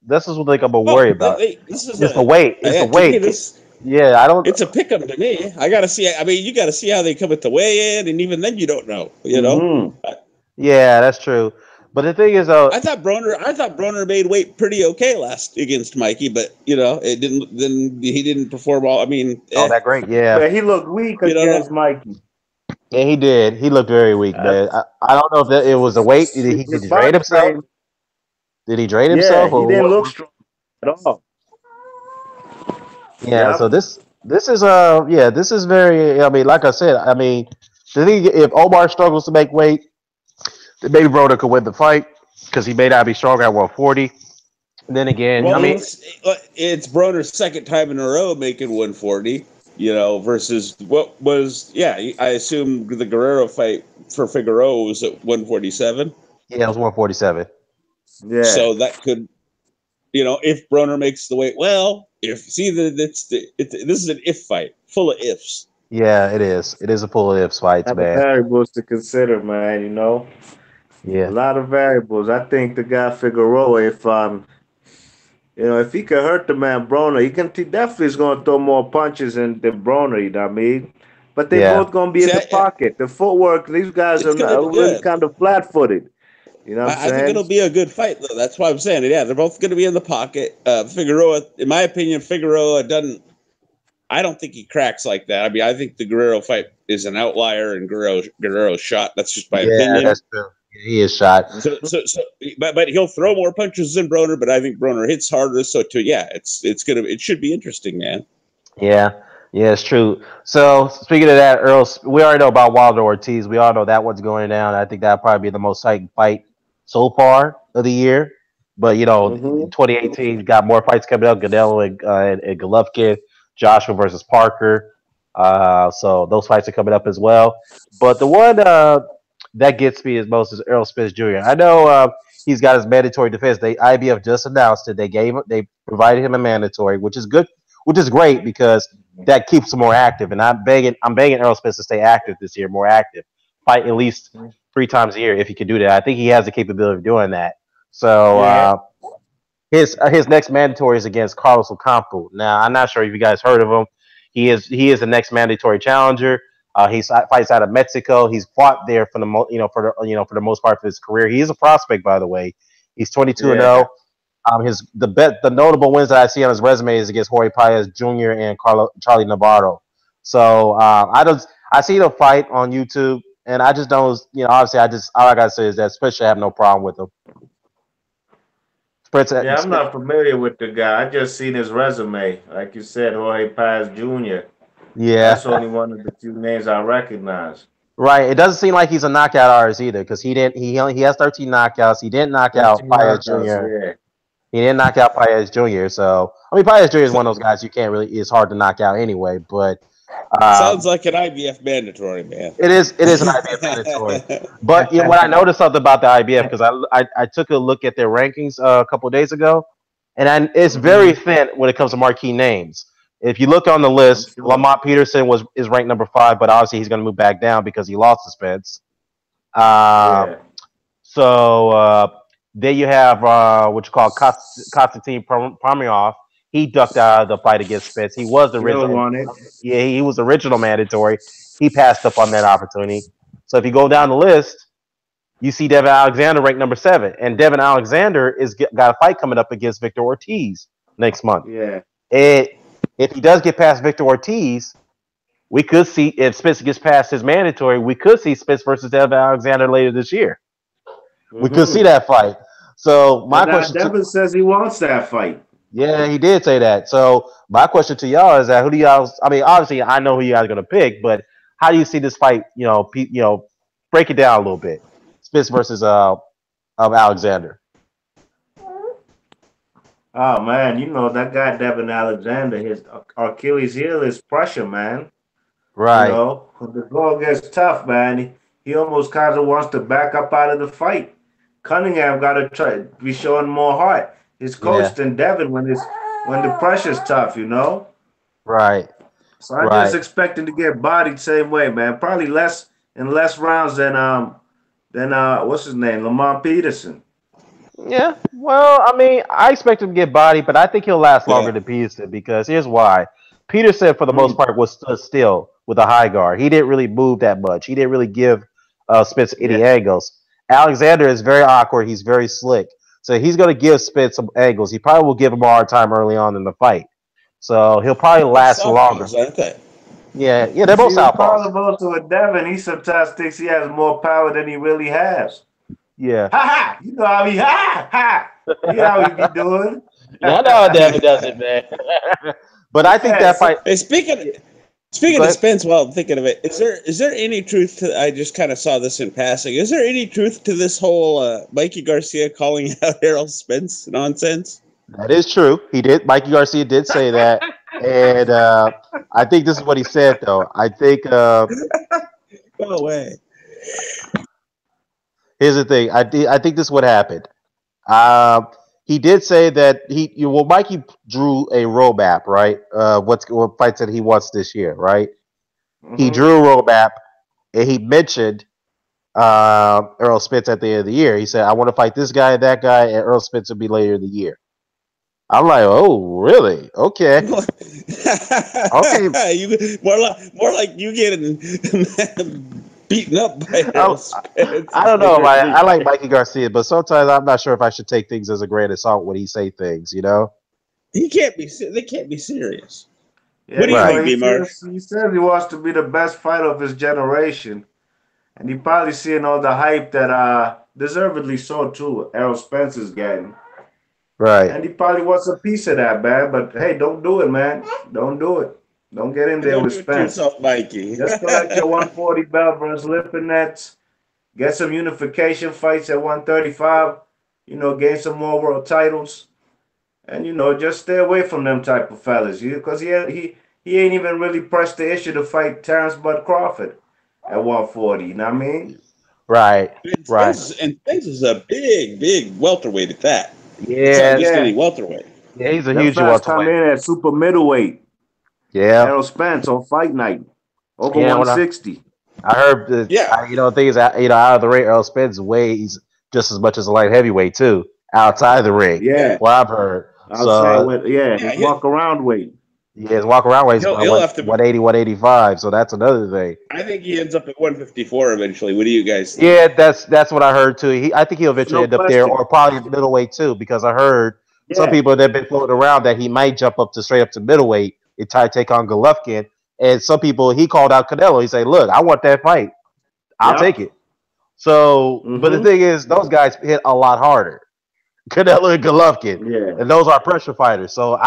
This is what I think I'm gonna Oh, worry about. this is It's the weight. It's the yeah, to me weight. this Yeah, I don't. it's a pick 'em to me. I gotta see. I mean, you gotta see how they come at the weigh in, and even then, you don't know. mm-hmm. Yeah, that's true. But the thing is, I thought Broner made weight pretty okay last against Mikey, but it didn't. Then he didn't perform all. I mean, all that great. Yeah, But he looked weak you against know, Mikey. yeah, he did. He looked very weak, Uh, man. I don't know if it was the weight. Did his he drain body himself? frame, Did he drain yeah, himself, he or didn't what? look strong at all. Yeah. So Yep. this is this is very. I mean, like I said, I mean, the thing if Omar struggles to make weight, then maybe Broder could win the fight because he may not be strong at 140. Then again, I well, mean, Mm-hmm. it's Broner's second time in a row making 140. Versus what was I assume the Guerrero fight for Figueroa was at 147. yeah, it was 147. Yeah. So that could if Broner makes the weight, well, if see that this is an if fight, full of ifs. Yeah, it is. It is a pull ifs fights, A lot of man. variables to consider, man, you know. A Yeah. lot of variables. I think the guy Figueroa, if he could hurt the man Broner, he definitely is gonna throw more punches than Broner, you know what I mean? but they Yeah. both gonna be in See, the pocket. The footwork, these guys it's are, gonna be really good. kind of flat-footed. You know what I'm I think saying? it'll be a good fight, though. That's why I'm saying it. Yeah, they're both going to be in the pocket. Figueroa, in my opinion, Figueroa doesn't. I don't think he cracks like that. I mean, I think the Guerrero fight is an outlier, and Guerrero's shot. That's just my Yeah, opinion. that's true. He is shot. But he'll throw more punches than Broner. But I think Broner hits harder. So it should be interesting, man. Yeah, yeah, it's true. So speaking of that, Earl, we already know about Wilder Ortiz. We all know that one's going down. I think that'll probably be the most exciting fight so far of the year. But in Mm-hmm. 2018, got more fights coming up. Canelo and Golovkin, Joshua versus Parker. So those fights are coming up as well. But the one that gets me as most is Earl Spence Jr. I know he's got his mandatory defense. They IBF just announced it. They provided him a mandatory, which is good, which is great because that keeps him more active. And I'm begging Earl Spence to stay active this year, more active, fight at least 3 times a year if he could do that. I think he has the capability of doing that. So Yeah. his next mandatory is against Carlos Ocampo. Now I'm not sure if you guys heard of him. He is the next mandatory challenger. He fights out of Mexico. He's fought there for for the most part of his career. He is a prospect, by the way. He's 22 and Yeah. 0. The notable wins that I see on his resume is against Jorge Paez Jr. and Charlie Navarro. So I see the fight on YouTube, and I just don't. Obviously, all I gotta say is that especially I have no problem with him. Yeah, I'm not familiar with the guy. I just seen his resume. Like you said, Jorge Paz Jr. Yeah, That's only one of the few names I recognize. right. It doesn't seem like he's a knockout artist either, because he didn't. He has 13 knockouts. He didn't knock out 13 Paez knockouts, Jr. yeah. He didn't knock out Paez Jr. So I mean, Paez Jr. is one of those guys you can't really. It's hard to knock out anyway. But Sounds um, like an IBF mandatory, man. it is an IBF mandatory. But what I noticed something about the IBF because I took a look at their rankings a couple of days ago, and it's very Hmm. thin when it comes to marquee names. If you look on the I'm list, sure. Lamont Peterson is ranked number 5, but obviously he's going to move back down because he lost to Spence. Um, Yeah. so there you have what you call Konstantin Pomirov. He ducked out of the fight against Spence. He was the Still original. want it. Yeah, he was original mandatory. He passed up on that opportunity. So if you go down the list, you see Devin Alexander ranked number 7, and Devin Alexander got a fight coming up against Victor Ortiz next month. Yeah. If he does get past Victor Ortiz, we could see if Spence gets past his mandatory, we could see Spence versus Devin Alexander later this year. We could see Hmm. that fight. So my And question to Devin says he wants that fight. yeah, he did say that. So my question to y'all is that who do y'all? I mean, obviously I know who you guys are gonna pick, but how do you see this fight? Break it down a little bit. Spence versus of Alexander. Oh man, you know that guy Devin Alexander, his Achilles heel is pressure, man. You Right. know, when the goal gets tough, man, he almost kind of wants to back up out of the fight. Cunningham got to try be showing more heart. His coach Yeah. than Devin when the pressure's tough, you know. Right. So I just Right. expect him to get bodied same way, man. Probably less rounds than what's his name, Lamont Peterson. Yeah. Well, I mean, I expect him to get body, but I think he'll last longer Yeah. than Peterson because here's why. Peterson, for the most Mm, part, was stood still with a high guard. He didn't really move that much. He didn't really give Spence any yeah. angles. Alexander is very awkward. He's very slick. So he's going to give Spence some angles. He probably will give him a hard time early on in the fight. So he'll probably Both last longer. southpaws, aren't they? Yeah, yeah, they're both See, the southpaws. problem also with Devin, he sometimes thinks he has more power than he really has. Yeah. Ha ha! You know how he ha ha! You know how he be doing. Yeah, I know how Devin does it, man. But I think Yeah, that so fight. Hey, speaking Go of ahead. Spence, while I'm thinking of it, is there any truth to? I just kind of saw this in passing. Is there any truth to this whole Mikey Garcia calling out Errol Spence nonsense? That is true. He did. Mikey Garcia did say that, and I think this is what he said though. I think No way. here's the thing. I think this is what happened. Um, he did say that Mikey drew a roadmap, right? What fights that he wants this year, right? He hmm drew a roadmap, and he mentioned Earl Spence at the end of the year. He said, "I want to fight this guy and that guy, and Earl Spence will be later in the year." I'm like, oh, really? Okay. Okay. More like you getting beaten up by I, Errol Spence I don't than know. hurt I me. like Mikey Garcia, but sometimes I'm not sure if I should take things as a grain of salt when he say things, you know? He can't be. They can't be serious. Yeah, What do you you know, Right. think, B. Marsh? he says he wants to be the best fighter of his generation. And he probably seeing all the hype that deservedly so too, Errol Spence is getting. Right. And he probably wants a piece of that, man. But hey, don't do it, man. Don't do it. Don't get in there Don't with do it to Spence. yourself, Mikey. Just collect your 140 belt versus Lipinets. Get some unification fights at 135. You know, gain some more world titles. And you know, just stay away from them type of fellas. Because he ain't even really pressed the issue to fight Terrence Bud Crawford at 140. You know what I mean? Right. And Right. Spence is a big welterweight at that. It's not Yeah. just any Yeah. welterweight. Yeah, he's a Them huge fellas come welterweight. in at super middleweight. Yeah. Errol Spence on fight night. Over Yeah. When 160. I heard that, Yeah. things out of the ring, Earl Spence weighs just as much as a light heavyweight too, outside the ring. Yeah. Yeah. What I've heard. Outside So with yeah, Yeah. his walk around weight. yeah, his walk around weight is about He'll have to. 180, 185. So that's another thing. I think he ends up at 154 eventually. What do you guys think? Yeah, that's what I heard too. I think he'll eventually No end up there, question. or probably middleweight too, because I heard some Yeah. people that have been floating around that he might jump up to straight up to middleweight and try to take on Golovkin. And some people he called out Canelo. He said, "Look, I want that fight. I'll take Yep. it." So, but the Mm-hmm. thing is, those guys hit a lot harder. Canelo and Golovkin, Yeah. and those are pressure fighters. So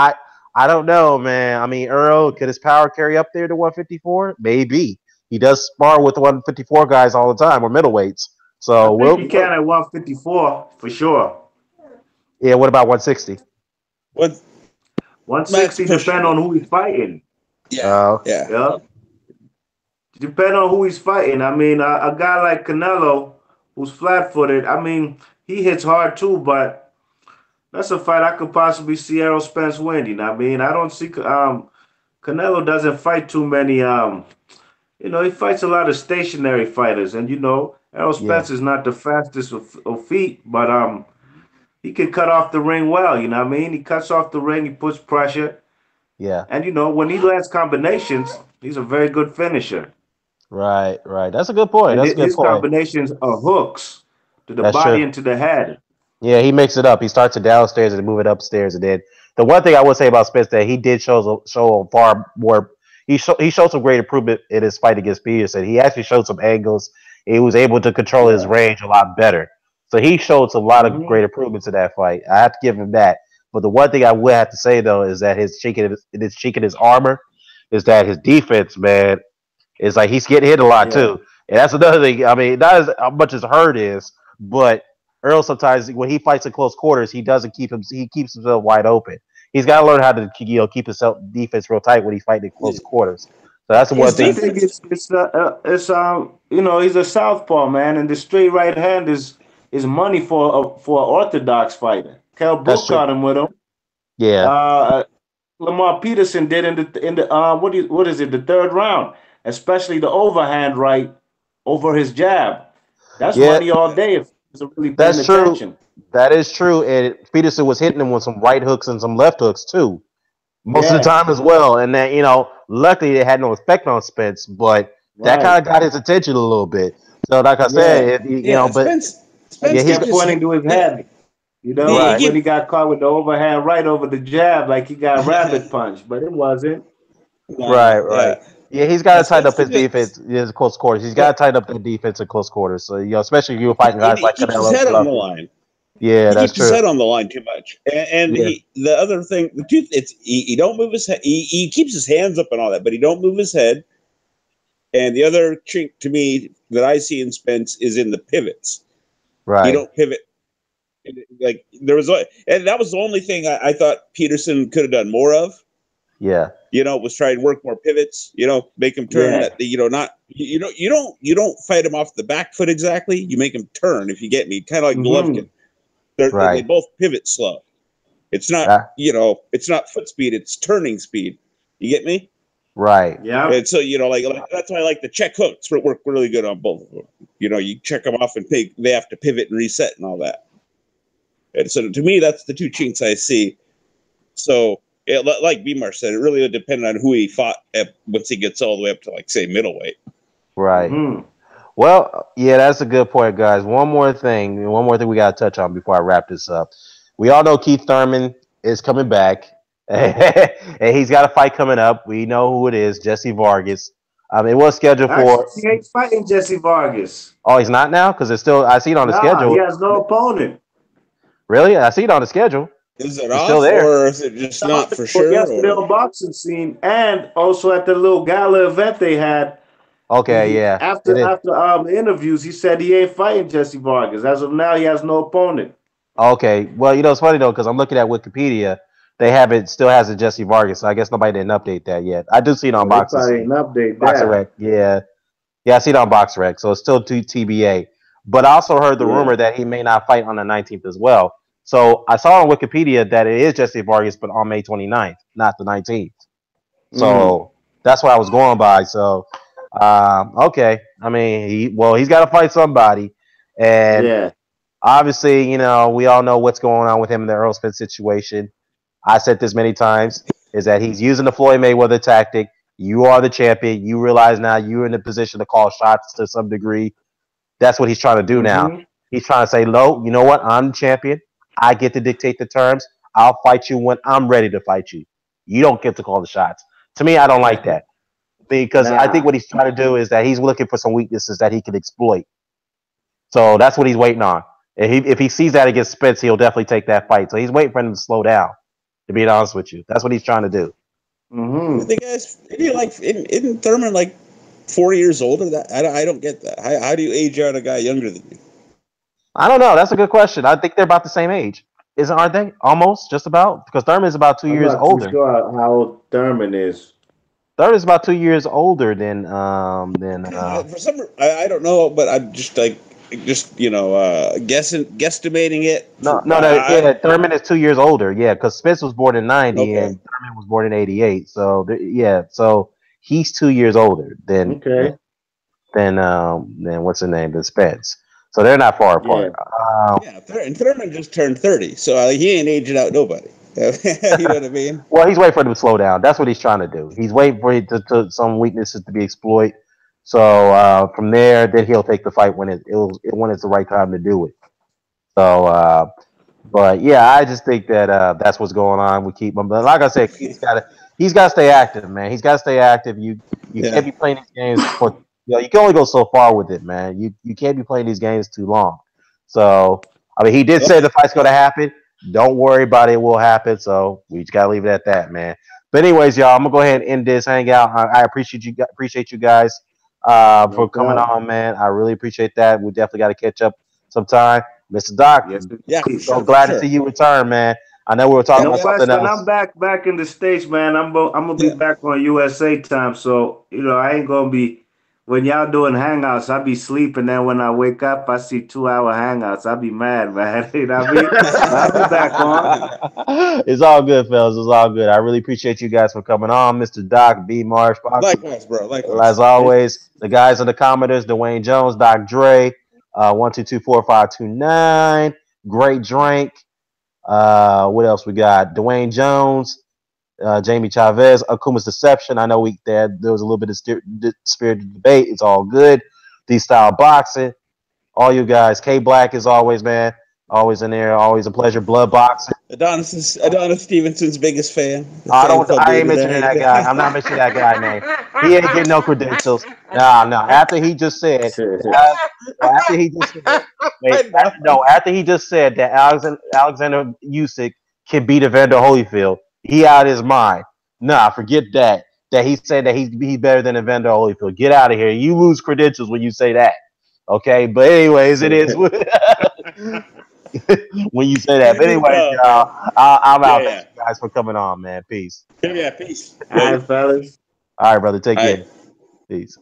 I don't know, man. I mean, Earl, could his power carry up there to 154? Maybe. He does spar with 154 guys all the time, or middleweights. I So think he can at 154 for sure. yeah. What about 160? What? Let's 160 push. depend on who he's fighting. Yeah. Yeah. Yeah. Depend on who he's fighting. I mean, a guy like Canelo, who's flat-footed. I mean, he hits hard too, but that's a fight I could possibly see Errol Spence winning. I mean, I don't see Canelo doesn't fight too many. You know, he fights a lot of stationary fighters, and you know, Errol Yeah, Spence is not the fastest of feet, but he can cut off the ring well. You know what I mean? He cuts off the ring, he puts pressure, yeah. and you know, when he lands combinations, he's a very good finisher. Right, right. That's a good point. And That's a good his point. combinations are hooks to the That's body true. and to the head. Yeah, he makes it up. He starts it downstairs and move it upstairs, and then the one thing I would say about Spence that he did show far more. He showed some great improvement in his fight against Peterson. He actually showed some angles. He was able to control his Yeah. range a lot better. So he showed some lot of Hmm. great improvements in that fight. I have to give him that. But the one thing I would have to say though is that his cheek in his armor is that his defense, man, is like he's getting hit a lot Yeah. too. And that's another thing. I mean, not as much as Hurt is, but Earl sometimes when he fights in close quarters, he keeps himself wide open. He's got to learn how to keep himself defense real tight when he's fighting in close quarters. So that's the one His I thing. think defense. it's you know, he's a southpaw man, and the straight right hand is money for an orthodox fighter. Kell That's Brook true. caught him with him. Yeah, Uh, Lamar Peterson did in the what is it, the third round, especially the overhand right over his jab. That's yeah, money all day if he's really paying that's true. attention. That is true. And Peterson was hitting him with some right hooks and some left hooks too, most of the Yeah, time as well. And then luckily it had no effect on Spence, but that kind right. of got his attention a little bit. So like I Yeah. said, Yeah. but And yeah, Spence he he's kept kept his. pointing to his Yeah. head, you know, He right. when he keep. got caught with the overhand right over the jab, like he got rabbit punched, but it wasn't. Right, Yeah. right. Yeah, he's got Now to tighten Spence up his keeps it. defense in his close quarters. He's got Yeah. to tighten up the defense in close quarters. So, especially if you're fighting guys He like keeps his Canelo and head on the Golovkin. line. Yeah, He that's keeps his true. head on the line too much. And Yeah, the other thing, the truth, he don't move his head. He keeps his hands up and all that, but he don't move his head. And the other chink to me that I see in Spence is in the pivots. He right. don't pivot. Like there was, and that was the only thing I thought Peterson could have done more of. Yeah, Was try and work more pivots. Make him turn. Yeah. That not you don't fight him off the back foot exactly. You make him turn. If you get me, kind of like Mm-hmm. Golovkin. They right. both pivot slow. It's not Uh, it's not foot speed. It's turning speed. You get me? right. Yeah. And so like that's why I like the check hooks work really good on both of them. You check them off and they have to pivot and reset and all that. And so to me, that's the two chinks I see. So, like Bmar said, it really would depend on who he fought once he gets all the way up to, like, say, middleweight. Right. Mhm. Well, yeah, that's a good point, guys. One more thing we got to touch on before I wrap this up. We all know Keith Thurman is coming back, and he's got a fight coming up. We know who it is, Jesse Vargas. It was scheduled Actually, for. he ain't fighting Jesse Vargas. Oh, he's not now because it's still. I see it on the Nah, he schedule. has no opponent. Really, I see it on the schedule. Is it It's still off, there. or is it just not for Well, sure? yesterday Or on boxing scene, and also at the little gala event they had. Okay, yeah, it is. After the interviews, he said he ain't fighting Jesse Vargas. As of now, he has no opponent. Okay, well, it's funny though because I'm looking at Wikipedia. They have it still has a Jesse Vargas. So I guess nobody didn't update that yet. I do see it on Well, they boxing. probably ain't update Boxer that. Rec, yeah. Yeah, I see it on Box Rec, so it's still TBA. But I also heard the Yeah. rumor that he may not fight on the 19th as well. So I saw on Wikipedia that it is Jesse Vargas, but on May 29th, not the 19th. So that's what I was going by. So, okay. I mean, he's got to fight somebody. And Yeah. obviously, we all know what's going on with him in the Earl Spence situation. I said this many times, is that he's using the Floyd Mayweather tactic. You are the champion. You realize now you're in a position to call shots to some degree. That's what he's trying to do now. He's trying to say, "Lo, you know what? I'm the champion. I get to dictate the terms. I'll fight you when I'm ready to fight you. You don't get to call the shots." To me, I don't like that because I think Nah. what he's trying to do is that he's looking for some weaknesses that he can exploit. So that's what he's waiting on. If he sees that against Spence, he'll definitely take that fight. So he's waiting for him to slow down. To be honest with you, that's what he's trying to do. the guys, isn't Thurman like 4 years older? That I don't get that. How do you age out a guy younger than you? I don't know. That's a good question. I think they're about the same age. Aren't they? Almost, just about. Because Thurman is about 2 I'm years not too older. sure how old Thurman is. Thurman is about 2 years older than For some, I don't know, but I'm just like guesstimating it. no. Yeah, Thurman is 2 years older. Yeah, because Spence was born in '90 Okay. and Thurman was born in '88. So so he's 2 years older than Okay. what's the name? Than Spence. So they're not far apart. Yeah, and Thurman just turned 30, so he ain't aging out nobody. You know what I mean? Well, he's waiting for him to slow down. That's what he's trying to do. He's waiting for it to some weaknesses to be exploited. So from there, then he'll take the fight when it's the right time to do it. So, but yeah, I just think that that's what's going on. We keep him, but like I said, he's got to stay active, man. He's got to stay active. You can't be playing these games for you can only go so far with it, man. You can't be playing these games too long. So I mean, he did say the fight's going to happen. Don't worry about it; will happen. So we just gotta leave it at that, man. But anyways, y'all, I'm gonna go ahead and end this hangout. I appreciate you guys No for coming doubt. on, man. I really appreciate that. We definitely got to catch up sometime, Mr. Doc. Yes, Yeah, for So sure. glad to see you return, man. I know we were talking No about something question. else. I'm back in the States, man. I'm gonna be back on USA time. So, I ain't gonna be when y'all doing hangouts, I be sleeping. Then when I wake up, I see 2 hour hangouts. I be mad, man. You know what I mean? But I'll be back on. It's all good, fellas. It's all good. I really appreciate you guys for coming on, Mr. Doc, B. Marsh, Fox. Likewise, bro. As Likewise. always, the guys in the Commodores, Dwayne Jones, Doc Dre, 1224529, Great Drink. What else we got? Dwayne Jones, Jamie Chavez, Akuma's Deception. I know there was a little bit of spirited debate. It's all good. D-Style Boxing. All you guys. K Black as always, man. Always in there. Always a pleasure. Blood Boxing. Adonis Stevenson's biggest fan. I ain't mentioning that guy. I'm not mentioning that guy name. He ain't getting no credentials. No. After he just said, after he just said, after he just said that Alexander Usyk can beat Evander Holyfield, he out of his mind. Nah, forget that. That he said that he's better than Evander Holyfield. Get out of here. You lose credentials when you say that. Okay, but anyways, it is when you say that. But anyways, y'all, I'm out. Thank you guys for coming on, man. Peace. Yeah, peace. All right, fellas. All right, brother. Take care. Peace.